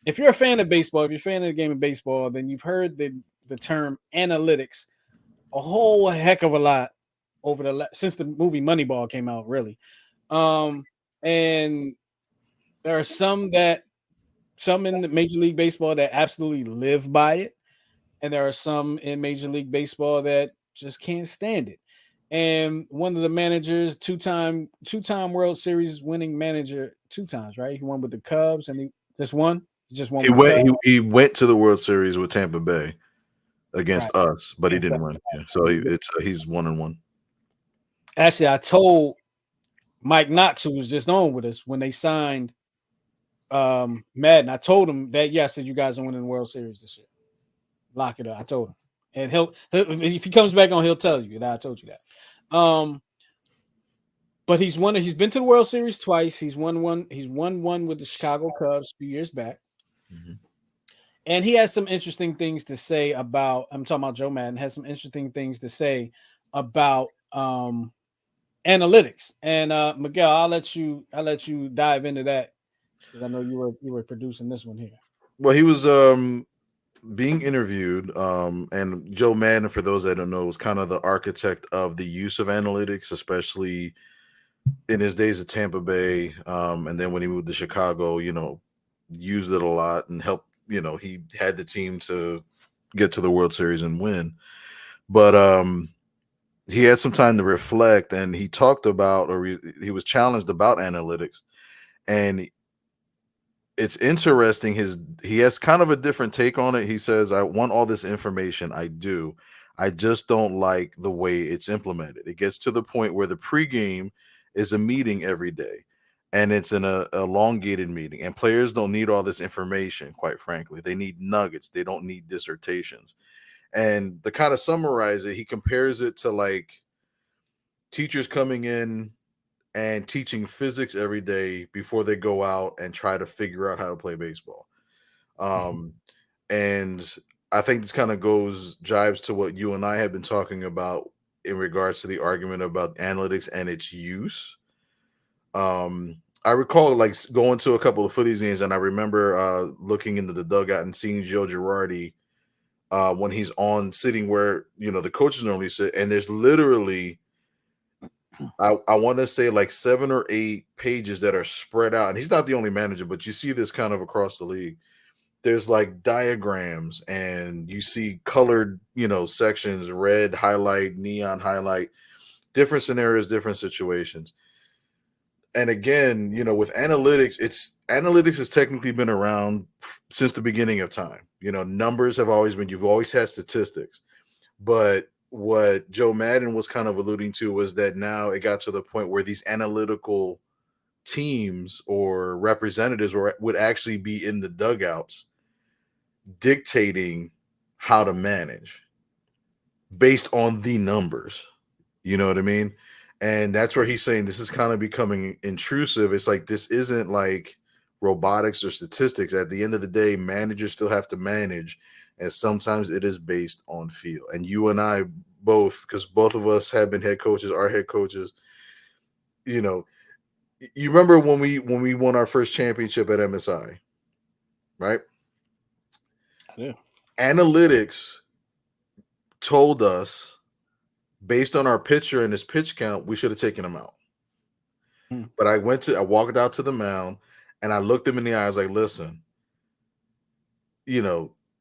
Speaker 1: if you're a fan of baseball, if you're a fan of the game of baseball, then you've heard the term analytics a whole heck of a lot since the movie Moneyball came out, really. And there are some in the Major League Baseball that absolutely live by it, and there are some in Major League Baseball that just can't stand it. And one of the managers, two-time World Series winning manager, 2 times, right? He won with the Cubs, and he just won.
Speaker 2: He went to the World Series with Tampa Bay against us, but he didn't win. Yeah, so he's 1-1.
Speaker 1: Actually, I told Mike Knox, who was just on with us, when they signed Maddon, I told him that, I said, you guys are winning the World Series this year. Lock it up. I told him. And he'll if he comes back on, he'll tell you that I told you that. But he's been to the World Series twice. He's won one with the Chicago Cubs a few years back. Mm-hmm. And he has some interesting things to say about, I'm talking about Joe Maddon, has some interesting things to say about analytics. And Miguel, I'll let you dive into that because I know you were producing this one here.
Speaker 2: Well, he was being interviewed, and Joe Maddon, for those that don't know, was kind of the architect of the use of analytics, especially in his days at Tampa Bay, and then when he moved to Chicago, used it a lot and helped. He had the team to get to the World Series and win, but he had some time to reflect, and he talked about, or he was challenged about analytics, and it's interesting. He has kind of a different take on it. He says, I want all this information. I do. I just don't like the way it's implemented. It gets to the point where the pregame is a meeting every day, and it's an elongated meeting, and players don't need all this information, quite frankly. They need nuggets. They don't need dissertations. And to kind of summarize it, he compares it to like teachers coming in and teaching physics every day before they go out and try to figure out how to play baseball. And I think this kind of jives to what you and I have been talking about in regards to the argument about analytics and its use. I recall like going to a couple of Phillies games, and I remember looking into the dugout and seeing Joe Girardi when he's on sitting where, the coaches normally sit, and there's literally I want to say like 7 or 8 pages that are spread out. And he's not the only manager, but you see this kind of across the league. There's like diagrams, and you see colored, sections, red highlight, neon highlight, different scenarios, different situations. And again, with analytics, analytics has technically been around since the beginning of time. Numbers have always been, you've always had statistics, but what Joe Maddon was kind of alluding to was that now it got to the point where these analytical teams or representatives would actually be in the dugouts dictating how to manage based on the numbers. You know what I mean? And that's where he's saying this is kind of becoming intrusive. It's like, this isn't like robotics or statistics. At the end of the day, managers still have to manage, and sometimes it is based on feel. And you and I both, because both of us have been head coaches, our head coaches, you remember when we won our first championship at MSI, right?
Speaker 1: I do.
Speaker 2: Analytics told us, based on our pitcher and his pitch count, we should have taken him out. But I walked out to the mound, and I looked him in the eyes like, listen,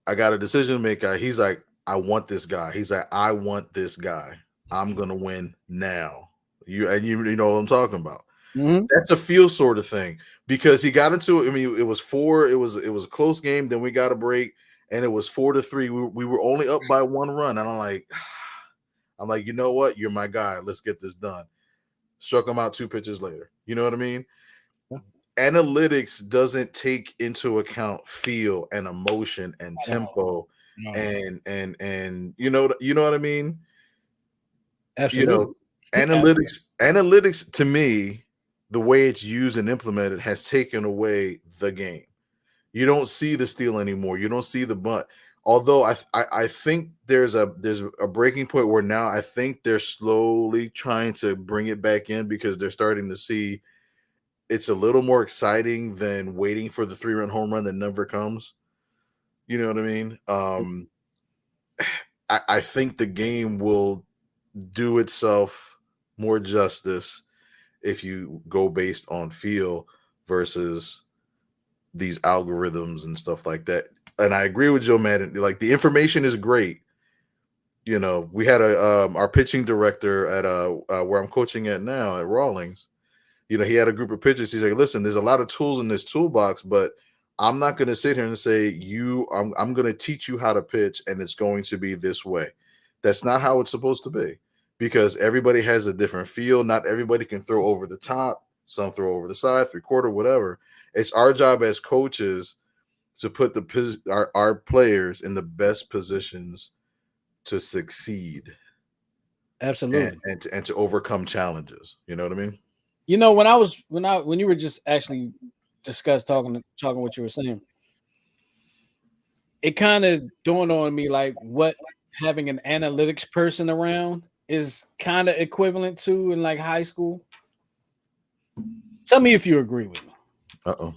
Speaker 2: I got a decision to make. He's like, I want this guy. He's like, I want this guy. I'm gonna win now. You know what I'm talking about. Mm-hmm. That's a feel sort of thing, because he got into it. I mean, it was 4. It was a close game. Then we got a break, and it was 4-3. We were only up by 1 run, and I'm like, you know what? You're my guy. Let's get this done. struck him out 2 pitches later. You know what I mean? Analytics doesn't take into account feel and emotion and tempo and you know what I mean?
Speaker 1: Absolutely.
Speaker 2: You know, analytics to me, the way it's used and implemented has taken away the game. You don't see the steal anymore. You don't see the bunt. Although I think there's a breaking point where now I think they're slowly trying to bring it back in because they're starting to see it's a little more exciting than waiting for the 3-run home run that never comes. You know what I mean? I think the game will do itself more justice if you go based on feel versus these algorithms and stuff like that. And I agree with Joe Maddon. Like the information is great. You know, we had our pitching director at where I'm coaching at now at Rawlings. You know, he had a group of pitchers. He's like, listen, there's a lot of tools in this toolbox, but I'm not going to sit here and say I'm going to teach you how to pitch and it's going to be this way. That's not how it's supposed to be because everybody has a different feel. Not everybody can throw over the top. Some throw over the side, 3/4, whatever. It's our job as coaches to put our players in the best positions to succeed.
Speaker 1: Absolutely.
Speaker 2: And to overcome challenges. You know what I mean?
Speaker 1: You know, when you were just actually talking what you were saying, it kind of dawned on me like what having an analytics person around is kind of equivalent to in like high school. Tell me if you agree with me.
Speaker 2: Uh-oh.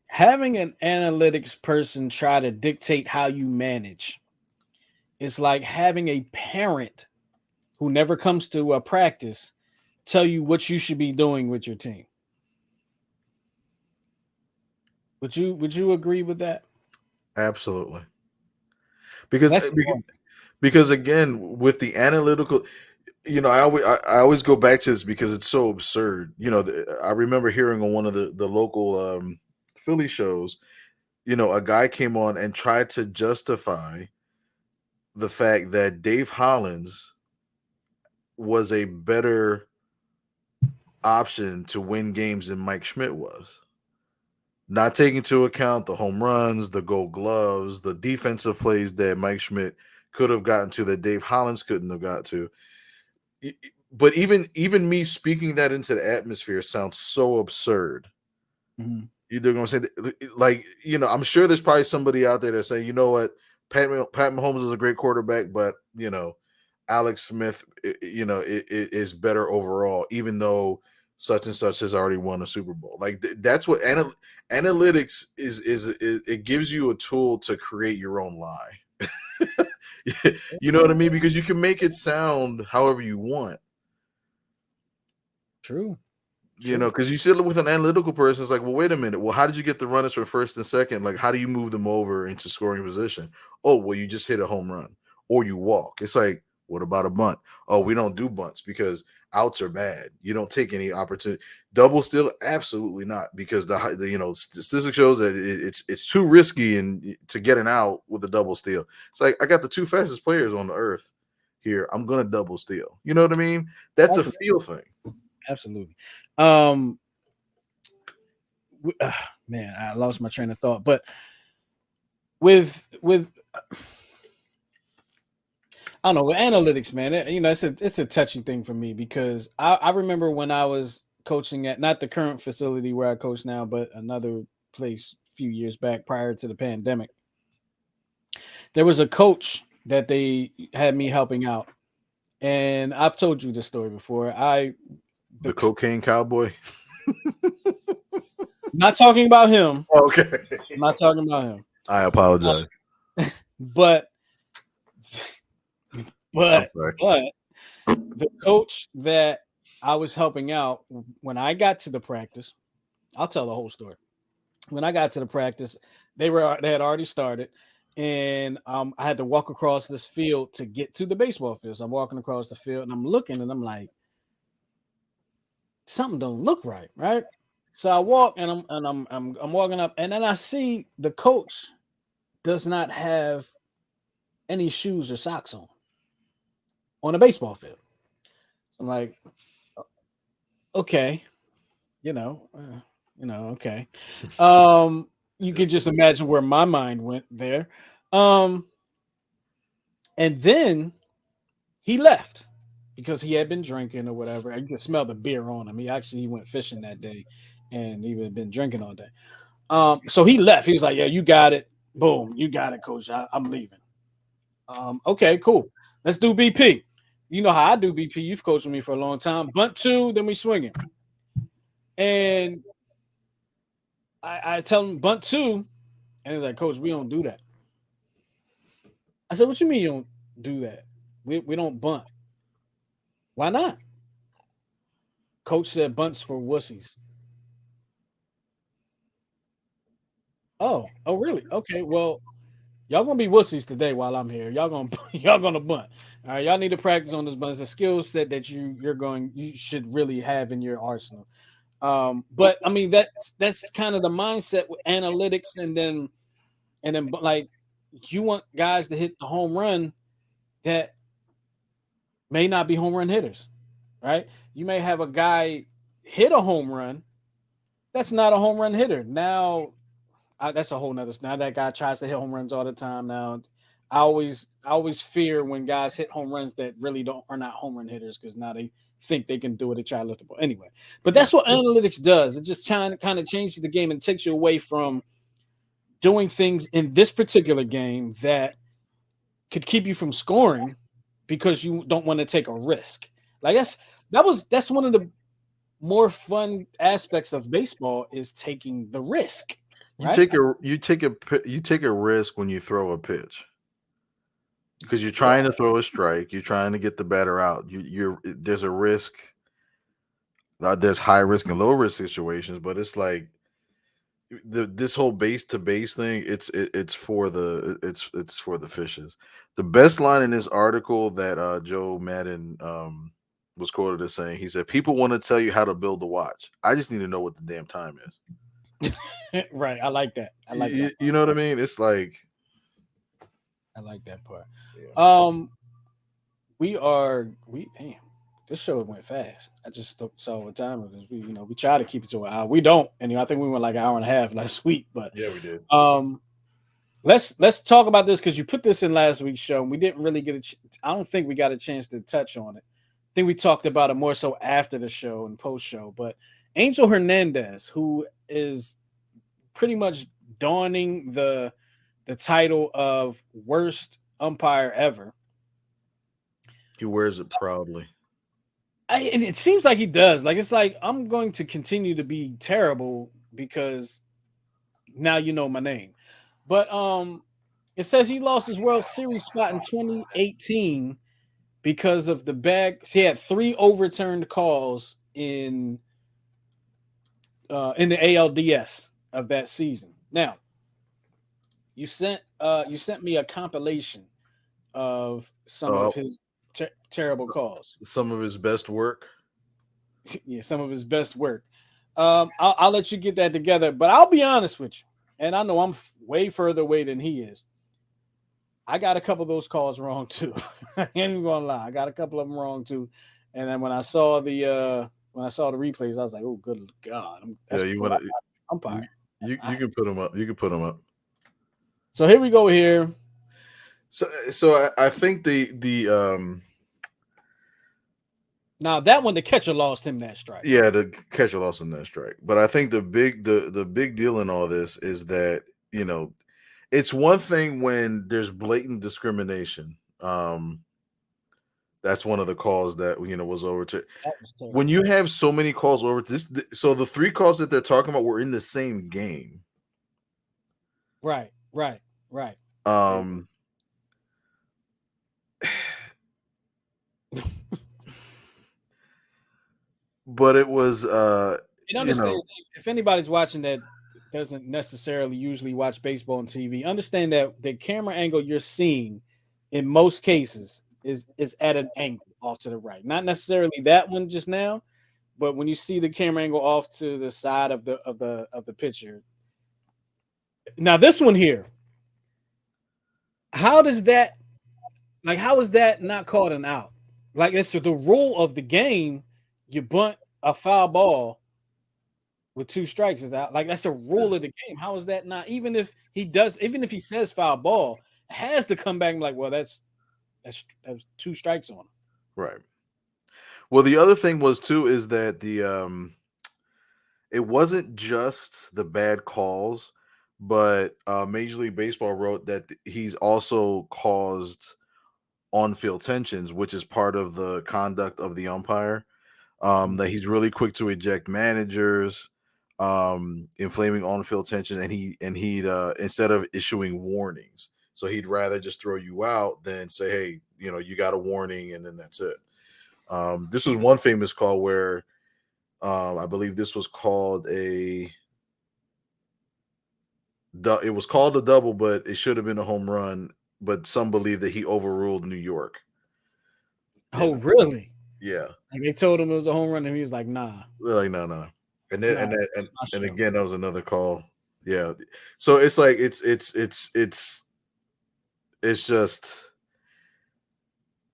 Speaker 1: Having an analytics person try to dictate how you manage is like having a parent who never comes to a practice tell you what you should be doing with your team. Would you agree with that?
Speaker 2: Absolutely. Because again, with the analytical, you know, I always go back to this because it's so absurd. You know, I remember hearing on one of the local Philly shows, you know, a guy came on and tried to justify the fact that Dave Hollins was a better option to win games than Mike Schmidt was. Not taking into account the home runs, the gold gloves, the defensive plays that Mike Schmidt could have gotten to that Dave Hollins couldn't have got to. But even me speaking that into the atmosphere sounds so absurd.
Speaker 1: Mm-hmm.
Speaker 2: They're going to say that, like, you know, I'm sure there's probably somebody out there that's saying, you know what, Pat Mahomes is a great quarterback, but, you know, Alex Smith, you know, is better overall, even though such and such has already won a Super Bowl. Like that's what analytics is. It gives you a tool to create your own lie. You know what I mean? Because you can make it sound however you want.
Speaker 1: True.
Speaker 2: You know, because you sit with an analytical person, it's like, well, wait a minute. Well, how did you get the runners for first and second? Like, how do you move them over into scoring position? Oh, well, you just hit a home run or you walk. It's like, what about a bunt? Oh, we don't do bunts because outs are bad. You don't take any opportunity. Double steal, absolutely not, because the you know statistic shows that it's too risky and to get an out with a double steal. It's like I got the 2 fastest players on the earth here. I'm gonna double steal. You know what I mean? That's a feel thing.
Speaker 1: Absolutely. Man, I lost my train of thought. But with I don't know, with analytics, man, you know, it's a touchy thing for me because I remember when I was coaching at not the current facility where I coach now, but another place a few years back prior to the pandemic. There was a coach that they had me helping out. And I've told you this story before.
Speaker 2: The cocaine cowboy.
Speaker 1: Not talking about him.
Speaker 2: Okay.
Speaker 1: I'm not talking about him.
Speaker 2: I apologize.
Speaker 1: But the coach that I was helping out when I got to the practice, I'll tell the whole story. When I got to the practice, they had already started, and I had to walk across this field to get to the baseball field. So I'm walking across the field and I'm looking and I'm like, something don't look right, right? So I walk and I'm walking up, and then I see the coach does not have any shoes or socks on a baseball field. So I'm like, okay, okay. You could just imagine where my mind went there. Um, and then he left because he had been drinking or whatever. You could smell the beer on him. He went fishing that day, and he had been drinking all day. So he left. He was like, "Yeah, you got it. Boom, you got it, coach. I'm leaving." Okay, cool. Let's do BP. You know how I do BP. You've coached me for a long time. Bunt two, then we swing it. And I tell him bunt two, and he's like, "Coach, we don't do that." I said, "What you mean you don't do that? We don't bunt. Why not?" Coach said bunts for wussies. Oh, really? Okay, well, y'all gonna be wussies today while I'm here. Y'all gonna y'all gonna bunt. All right, y'all need to practice on this bunt. It's a skill set that you should really have in your arsenal. But I mean that's kind of the mindset with analytics, and then like you want guys to hit the home run that may not be home run hitters, right? You may have a guy hit a home run that's not a home run hitter. Now that's a whole nother. Now that guy tries to hit home runs all the time. Now, I always fear when guys hit home runs that really are not home run hitters because now they think they can do it. They try to lift the ball anyway. But that's what analytics does. It just kind of changes the game and takes you away from doing things in this particular game that could keep you from scoring because you don't want to take a risk. Like that's one of the more fun aspects of baseball is taking the risk.
Speaker 2: You
Speaker 1: Right?
Speaker 2: take a risk when you throw a pitch because you're trying to throw a strike. You're trying to get the batter out. There's a risk. There's high risk and low risk situations, but it's like this whole base to base thing. It's for the fishes. The best line in this article that Joe Maddon was quoted as saying, he said, "People want to tell you how to build a watch. I just need to know what the damn time is."
Speaker 1: Right. I like that.
Speaker 2: You know what I mean? It's like
Speaker 1: I like that part.
Speaker 2: yeah.
Speaker 1: Damn, this show went fast. I just saw what time it is. We try to keep it to an hour. We don't, and I think we went like an hour and a half last week. But
Speaker 2: Yeah, we did.
Speaker 1: Let's talk about this because you put this in last week's show, and we didn't really I don't think we got a chance to touch on it. I think we talked about it more so after the show and post show. But Angel Hernandez, who is pretty much donning the title of worst umpire ever.
Speaker 2: He wears it proudly.
Speaker 1: And it seems like he does. Like it's like I'm going to continue to be terrible because now you know my name. But it says he lost his World Series spot in 2018 because of the bag. He had 3 overturned calls in the ALDS of that season. Now, you sent me a compilation of some of his terrible calls.
Speaker 2: Some of his best work.
Speaker 1: Yeah, some of his best work. I'll let you get that together, but I'll be honest with you, and I know I'm way further away than he is. I got a couple of those calls wrong too. I ain't even gonna lie, I got a couple of them wrong too. And then when I saw the replays, I was like, "Oh, good God!"
Speaker 2: You want to
Speaker 1: umpire.
Speaker 2: You can put them up. You can put them up.
Speaker 1: So here we go. Here.
Speaker 2: So I think the
Speaker 1: now that one, the catcher lost him that strike.
Speaker 2: Yeah, the catcher lost him that strike. But I think the big deal in all this is that it's one thing when there's blatant discrimination. That's one of the calls that was overturned. When you have so many calls over so the 3 calls that they're talking about were in the same game.
Speaker 1: Right.
Speaker 2: But it was
Speaker 1: if anybody's watching that doesn't necessarily usually watch baseball on TV, understand that the camera angle you're seeing in most cases is at an angle off to the right. Not necessarily that one just now, but when you see the camera angle off to the side of the pitcher. Now this one here, how is that not called an out? Like it's the rule of the game. You bunt a foul ball with 2 strikes is out. Like that's a rule of the game. How is that not? Even if he says foul ball, it has to come back and be like, well, that was 2 strikes on him.
Speaker 2: Right. Well, the other thing was too is that it wasn't just the bad calls, but Major League Baseball wrote that he's also caused on-field tensions, which is part of the conduct of the umpire. That he's really quick to eject managers, inflaming on-field tension, and he'd instead of issuing warnings, so he'd rather just throw you out than say, hey, you got a warning, and then that's it. This was one famous call where I believe this was called it was called a double, but it should have been a home run. But some believe that he overruled New York.
Speaker 1: Oh, really?
Speaker 2: Yeah.
Speaker 1: Like they told him it was a home run, and he was like, "Nah."
Speaker 2: They're like, no. And again, that was another call. Yeah. So it's like it's just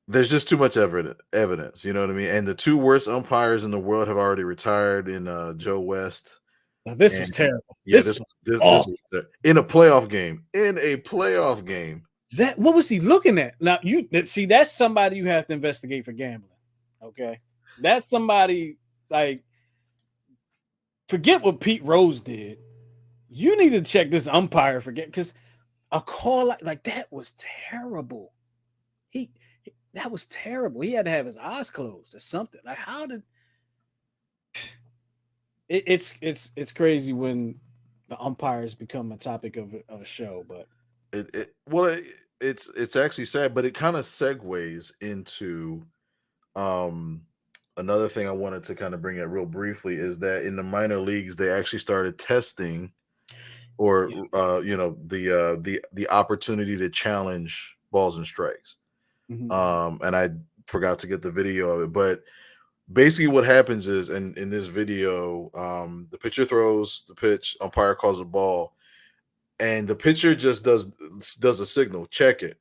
Speaker 2: there's just too much evidence. You know what I mean? And the 2 worst umpires in the world have already retired in Joe West.
Speaker 1: Now, this was terrible.
Speaker 2: Yeah, this was in a playoff game.
Speaker 1: What was he looking at? Now you see that's somebody you have to investigate for gambling. Okay, that's somebody like forget what Pete Rose did. You need to check this umpire because a call like that was terrible. That was terrible. He had to have his eyes closed or something. Like how did it's crazy when the umpires become a topic of a show, but
Speaker 2: it's actually sad, but it kind of segues into another thing I wanted to kind of bring up real briefly is that in the minor leagues they actually started testing the opportunity to challenge balls and strikes.
Speaker 1: Mm-hmm.
Speaker 2: And I forgot to get the video of it, but basically what happens is in this video, the pitcher throws the pitch, umpire calls a ball, and the pitcher just does a signal, check it.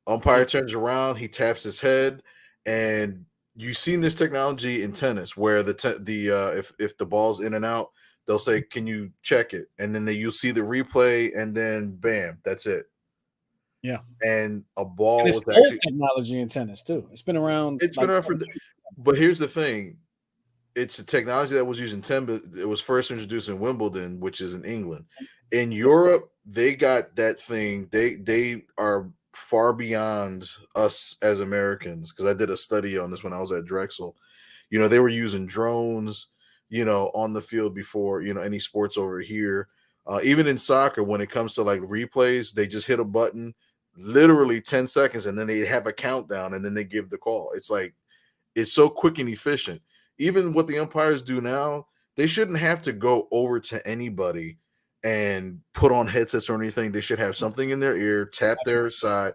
Speaker 2: Umpire turns around, he taps his head, and you've seen this technology in tennis where if the ball's in and out, they'll say, "Can you check it?" And then you'll see the replay, and then bam, that's it.
Speaker 1: Yeah,
Speaker 2: and a ball
Speaker 1: was
Speaker 2: actually
Speaker 1: technology in tennis too. It's been around.
Speaker 2: It's been around for. But here's the thing: it's a technology that was used in tennis. It was first introduced in Wimbledon, which is in England. In Europe, they got that thing. They are far beyond us as Americans, because I did a study on this when I was at Drexel. They were using drones, on the field before, any sports over here. Even in soccer, when it comes to like replays, they just hit a button, literally 10 seconds, and then they have a countdown, and then they give the call. It's like, it's so quick and efficient. Even what the umpires do now, they shouldn't have to go over to anybody and put on headsets or anything. They should have something in their ear, tap their side.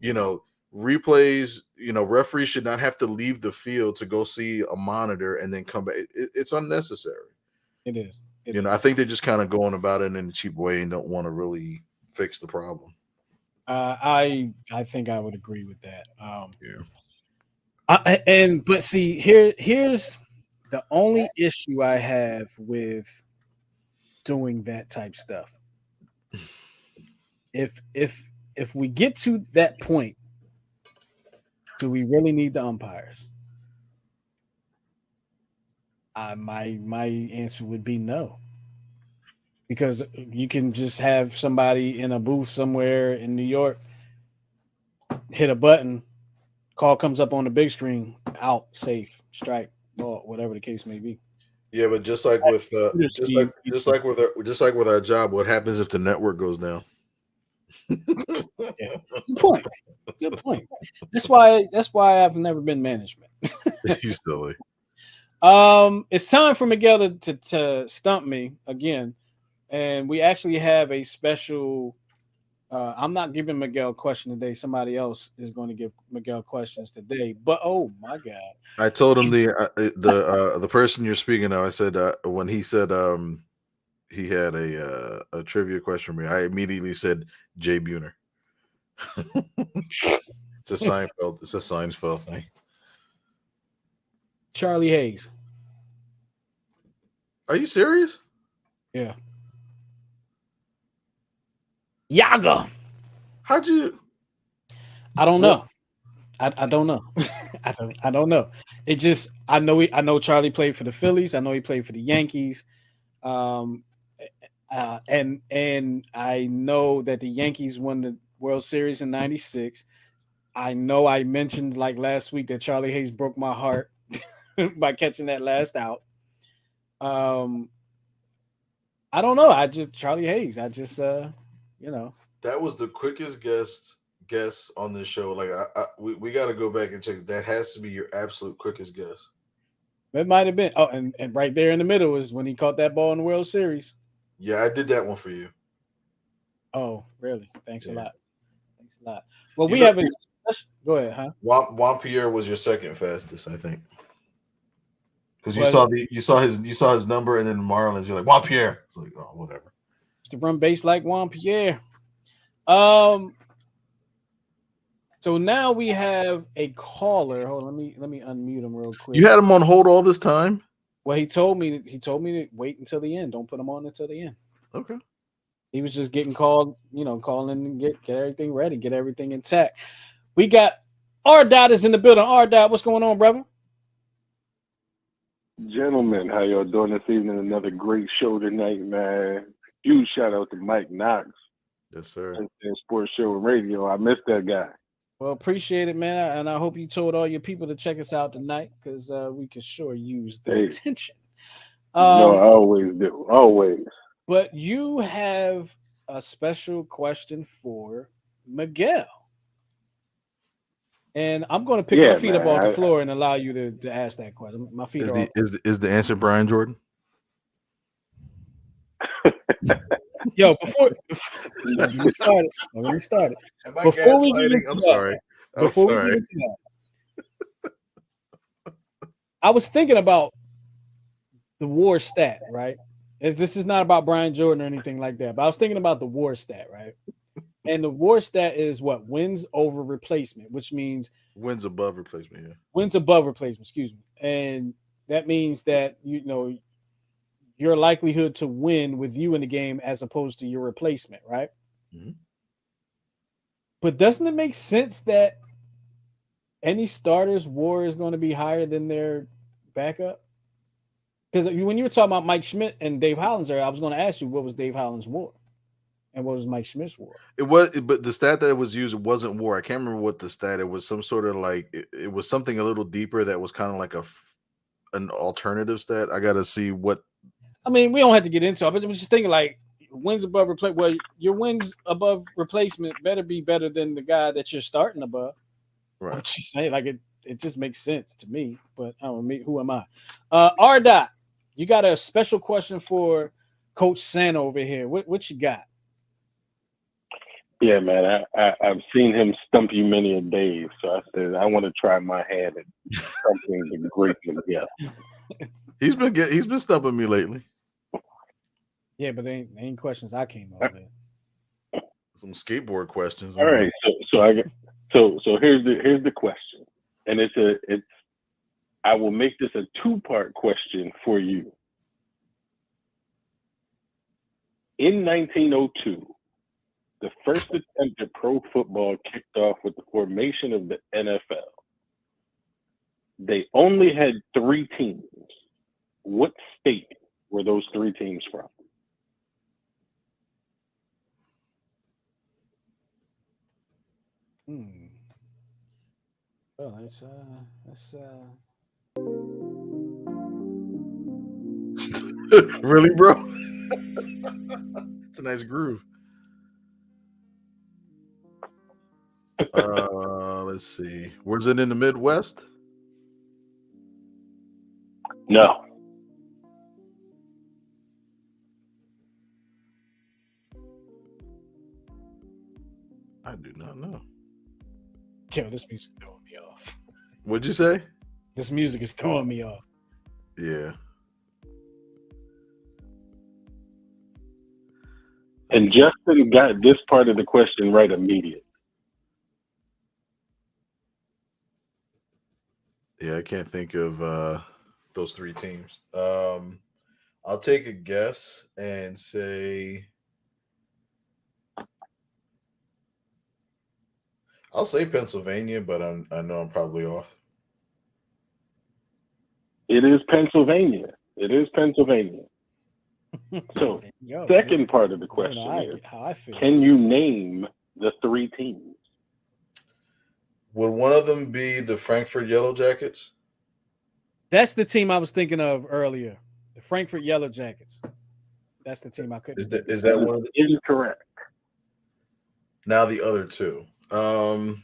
Speaker 2: Replays, referees should not have to leave the field to go see a monitor and then come back. It's unnecessary.
Speaker 1: It is.
Speaker 2: I think they're just kind of going about it in a cheap way and don't want to really fix the problem.
Speaker 1: I think I would agree with that.
Speaker 2: Yeah.
Speaker 1: But see, here's the only issue I have with doing that type stuff. If we get to that point, do we really need the umpires? My answer would be no, because you can just have somebody in a booth somewhere in New York hit a button, call comes up on the big screen, out, safe, strike, ball, whatever the case may be.
Speaker 2: Yeah, but just like with our job, what happens if the network goes down?
Speaker 1: Yeah. Good point. That's why I've never been management.
Speaker 2: He's silly.
Speaker 1: It's time for Miguel to stump me again, and we actually have a special. I'm not giving Miguel a question today. Somebody else is going to give Miguel questions today. But oh my God!
Speaker 2: I told him the person you're speaking of. I said when he said he had a trivia question for me, I immediately said Jay Buhner. It's a Seinfeld. It's a Seinfeld thing.
Speaker 1: Charlie Hayes.
Speaker 2: Are you serious?
Speaker 1: Yeah. Yaga.
Speaker 2: How'd you?
Speaker 1: I don't
Speaker 2: What?
Speaker 1: know. I don't know. I don't know. It just I know Charlie played for the Phillies. I know he played for the Yankees. Um, and I know that the Yankees won the World Series in '96. I know I mentioned like last week that Charlie Hayes broke my heart by catching that last out. Um, I don't know. I just Charlie Hayes. I just you know.
Speaker 2: That was the quickest guess on this show. Like we got to go back and check. That has to be your absolute quickest guess.
Speaker 1: It might have been. Oh, and right there in the middle is when he caught that ball in the World Series.
Speaker 2: Yeah, I did that one for you.
Speaker 1: Oh, really? Thanks a
Speaker 2: Yeah.
Speaker 1: lot. Thanks a lot. Well,
Speaker 2: You
Speaker 1: we
Speaker 2: know,
Speaker 1: have a go ahead, huh?
Speaker 2: Juan Pierre was your second fastest, I think. Because
Speaker 1: Was
Speaker 2: you saw his number, and then Marlins, you're like Juan Pierre. It's like, oh, whatever.
Speaker 1: to run base like Juan Pierre. So now we have a caller. Hold on, let me unmute him real quick.
Speaker 2: You had him on hold all this time.
Speaker 1: Well, he told me to wait until the end. Don't put him on until the end.
Speaker 2: Okay.
Speaker 1: He was just getting called, calling and get everything ready, get everything intact. We got R Dot is in the building. R Dot, what's going on, brother?
Speaker 4: Gentlemen, how y'all doing this evening? Another great show tonight, man. Huge shout out to Mike Knox.
Speaker 2: Yes, sir.
Speaker 4: And Sports Show and Radio. I missed that guy.
Speaker 1: Well, appreciate it, man. And I hope you told all your people to check us out tonight because we can sure use the attention.
Speaker 4: I always do. Always.
Speaker 1: But you have a special question for Miguel. And I'm going to pick my feet up off the floor and allow you to ask that question. My feet are
Speaker 2: is the answer Brian Jordan?
Speaker 1: Yo, before we started, before we get into
Speaker 2: I'm
Speaker 1: that,
Speaker 2: sorry.
Speaker 1: Before we get into that, I was thinking about the WAR stat, right? This is not about Brian Jordan or anything like that, but I was thinking about the WAR stat, right? And the WAR stat is what? Wins over replacement, which means
Speaker 2: wins above replacement. Yeah,
Speaker 1: wins above replacement. Excuse me, and that means that your likelihood to win with you in the game as opposed to your replacement, right?
Speaker 2: Mm-hmm.
Speaker 1: But doesn't it make sense that any starter's WAR is going to be higher than their backup? Because when you were talking about Mike Schmidt and Dave Hollins there, I was going to ask you what was Dave Hollins' WAR and what was Mike Schmidt's WAR.
Speaker 2: But the stat that was used wasn't WAR. I can't remember what the stat. It was some sort of like it was something a little deeper that was kind of like an alternative stat. I got to see what.
Speaker 1: I mean, we don't have to get into it, but I was just thinking like wins above replacement. Well, your wins above replacement better be better than the guy that you're starting above.
Speaker 2: Right.
Speaker 1: I'm just saying, like it just makes sense to me. But I don't know, who am I? R Dot, you got a special question for Coach Santa over here. What you got?
Speaker 4: Yeah, man, I've seen him stump you many a day, so I said I want to try my hand at something the great Miguel.
Speaker 2: He's been stumping me lately.
Speaker 1: Yeah, but they ain't questions I came up with.
Speaker 2: Some skateboard questions.
Speaker 4: All right, so here's the question, and I will make this a two-part question for you. In 1902, the first attempt at pro football kicked off with the formation of the NFL. They only had 3 teams. What state were those 3 teams from?
Speaker 1: Well, let's
Speaker 2: really, bro? It's a nice groove. Let's see. Was it in the Midwest?
Speaker 4: No.
Speaker 2: I do not know.
Speaker 1: Yo, this music is throwing me off.
Speaker 2: What'd you say?
Speaker 1: This music is throwing me off.
Speaker 2: Yeah.
Speaker 4: And Justin got this part of the question right immediately.
Speaker 2: Yeah, I can't think of those 3 teams. I'll take a guess and say I'll say Pennsylvania, but I know I'm probably off.
Speaker 4: It is Pennsylvania. It is Pennsylvania. So, second part of the question is,
Speaker 1: how I feel.
Speaker 4: can you name the 3 teams?
Speaker 2: Would one of them be the Frankfurt Yellow Jackets?
Speaker 1: That's the team I was thinking of earlier. The Frankfurt Yellow Jackets. That's the team I couldn't.
Speaker 2: Is that one of the
Speaker 4: incorrect?
Speaker 2: Now the other two. Oh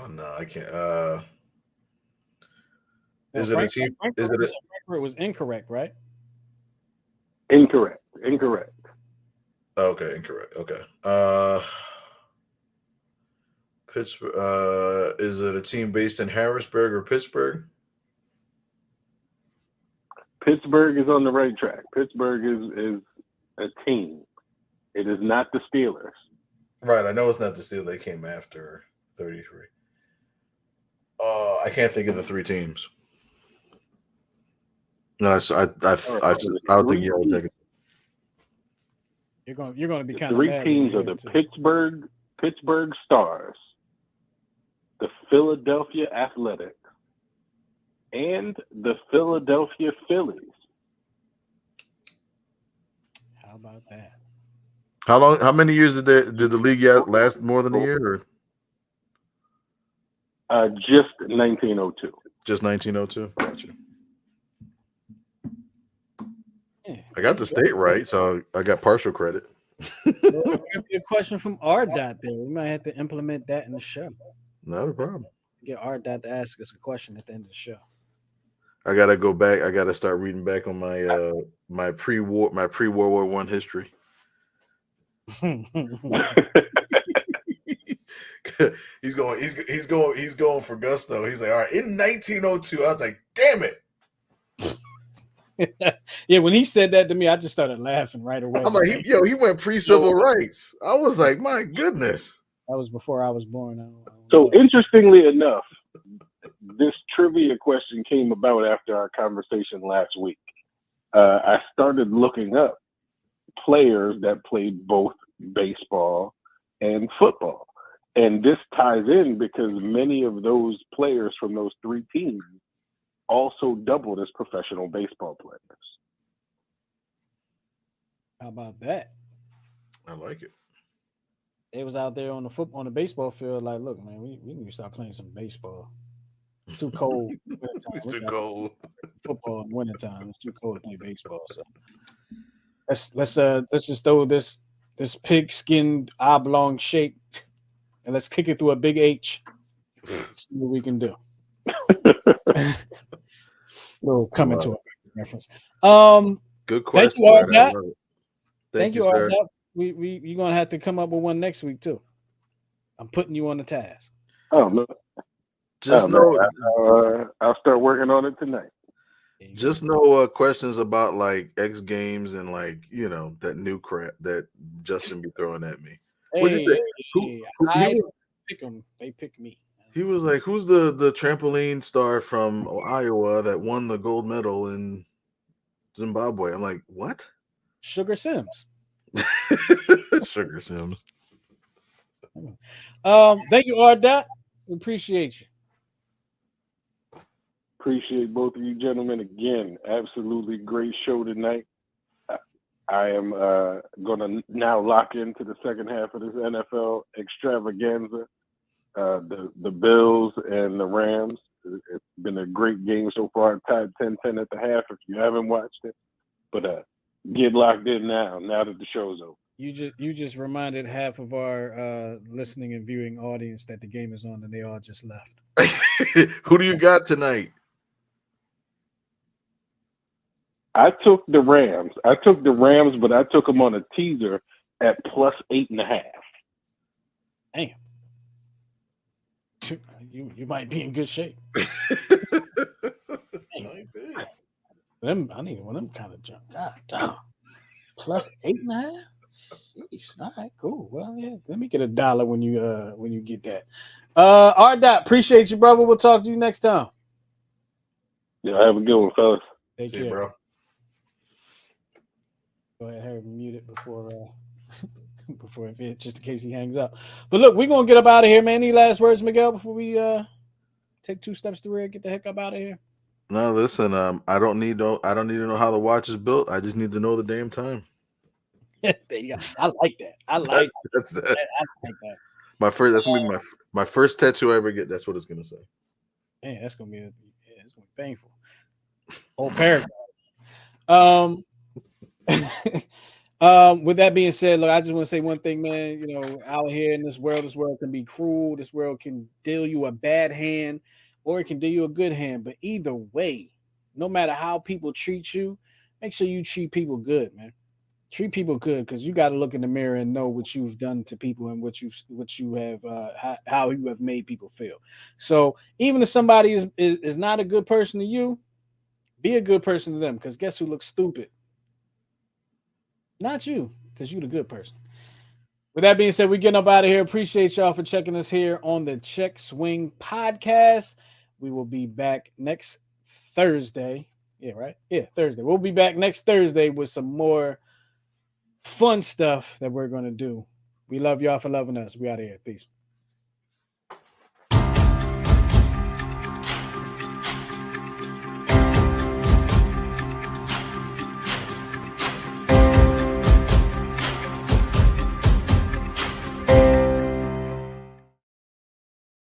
Speaker 2: no, I can't. Is it a team? Is it
Speaker 1: Frankfurt was incorrect, right?
Speaker 4: Incorrect.
Speaker 2: Okay, incorrect. Okay. Pittsburgh. Is it a team based in Harrisburg or Pittsburgh?
Speaker 4: Pittsburgh is on the right track. Pittsburgh is a team. It is not the Steelers.
Speaker 2: Right. I know it's not the Steelers. They came after 33. I can't think of the 3 teams. No, I would think Yellow Jackets.
Speaker 1: You're going to be
Speaker 4: the
Speaker 1: kind of
Speaker 4: 3
Speaker 1: mad
Speaker 4: teams are the Pittsburgh Stars, the Philadelphia Athletics, and the Philadelphia Phillies.
Speaker 1: How about that?
Speaker 2: How many years did the league last more than a year? Or?
Speaker 4: Just 1902.
Speaker 2: Just 1902. Gotcha.
Speaker 1: Yeah.
Speaker 2: I got the state right, so I got partial credit.
Speaker 1: A question from R. Dot there. We might have to implement that in the show.
Speaker 2: Not a problem.
Speaker 1: Get R. Dot to ask us a question at the end of the show.
Speaker 2: I gotta go back. I gotta start reading back on my my pre-World War I history. he's going for gusto. He's like, all right, in 1902. I was like, damn it.
Speaker 1: Yeah, when he said that to me, I just started laughing right away.
Speaker 2: I'm like, he went pre-civil rights. I was like, my goodness.
Speaker 1: That was before I was born.
Speaker 4: So interestingly enough, this trivia question came about after our conversation last week. I started looking up players that played both baseball and football. And this ties in because many of those players from those 3 teams also doubled as professional baseball players.
Speaker 1: How about that?
Speaker 2: I like it.
Speaker 1: They was out there on the baseball field like, look, man, we need to start playing some baseball. It's too cold.
Speaker 2: It's too cold.
Speaker 1: Football in wintertime. It's too cold to play baseball. So let's just throw this pigskin oblong shape and let's kick it through a big H. See what we can do. Little coming to a reference.
Speaker 2: Good question.
Speaker 1: Thank you, Art. You're gonna have to come up with one next week too. I'm putting you on the task.
Speaker 4: Oh no. I'll start working on it tonight.
Speaker 2: Just no questions about like X Games and like that new crap that Justin be throwing at me.
Speaker 1: I pick them. They pick me.
Speaker 2: He was like, "Who's the trampoline star from Iowa that won the gold medal in Zimbabwe?" I'm like, "What?"
Speaker 1: Sugar Sims.
Speaker 2: Sugar Sims.
Speaker 1: Thank you, Art. We appreciate you.
Speaker 4: Appreciate both of you gentlemen again. Absolutely great show tonight. I am going to now lock into the second half of this NFL extravaganza. The Bills and the Rams. It's been a great game so far. Tied 10-10 at the half if you haven't watched it. But get locked in now that the show's over.
Speaker 1: You just reminded half of our listening and viewing audience that the game is on and they all just left.
Speaker 2: Who do you got tonight?
Speaker 4: I took the Rams, but I took them on a teaser at plus 8.5.
Speaker 1: Damn. You might be in good shape. I need one of them kind of junk. God damn. Plus 8.5? Sheesh. All right, cool. Well, yeah. Let me get $1 when you get that. R. Appreciate you, brother. We'll talk to you next time.
Speaker 4: Yeah, have a good one, fellas.
Speaker 1: Take
Speaker 2: See
Speaker 1: care,
Speaker 2: you, bro.
Speaker 1: Go ahead, Harry, mute it before before it, just in case he hangs up. But look, we're gonna get up out of here, man. Any last words, Miguel, before we take 2 steps to the rear, get the heck up out of here?
Speaker 2: No, listen. I don't need to know how the watch is built. I just need to know the damn time.
Speaker 1: There you go. I like that. I like
Speaker 2: That's that.
Speaker 1: I like that.
Speaker 2: That's gonna be my first tattoo I ever get. That's what it's gonna say.
Speaker 1: Man, that's gonna be it's gonna be painful. Whole paragraph. With that being said, look, I just want to say one thing, man. You know, out here in this world can be cruel. This world can deal you a bad hand, or it can deal you a good hand. But either way, no matter how people treat you, make sure you treat people good, man. Treat people good, because you got to look in the mirror and know what you've done to people and what you have how you have made people feel. So even if somebody is not a good person to you, be a good person to them, because guess who looks stupid? Not you, because you're the good person. With that being said, we're getting up out of here. Appreciate y'all for checking us here on the Check Swing Podcast. We will be back next Thursday. Yeah, right? Yeah, Thursday. We'll be back next Thursday with some more fun stuff that we're going to do. We love y'all for loving us. We out of here. Peace.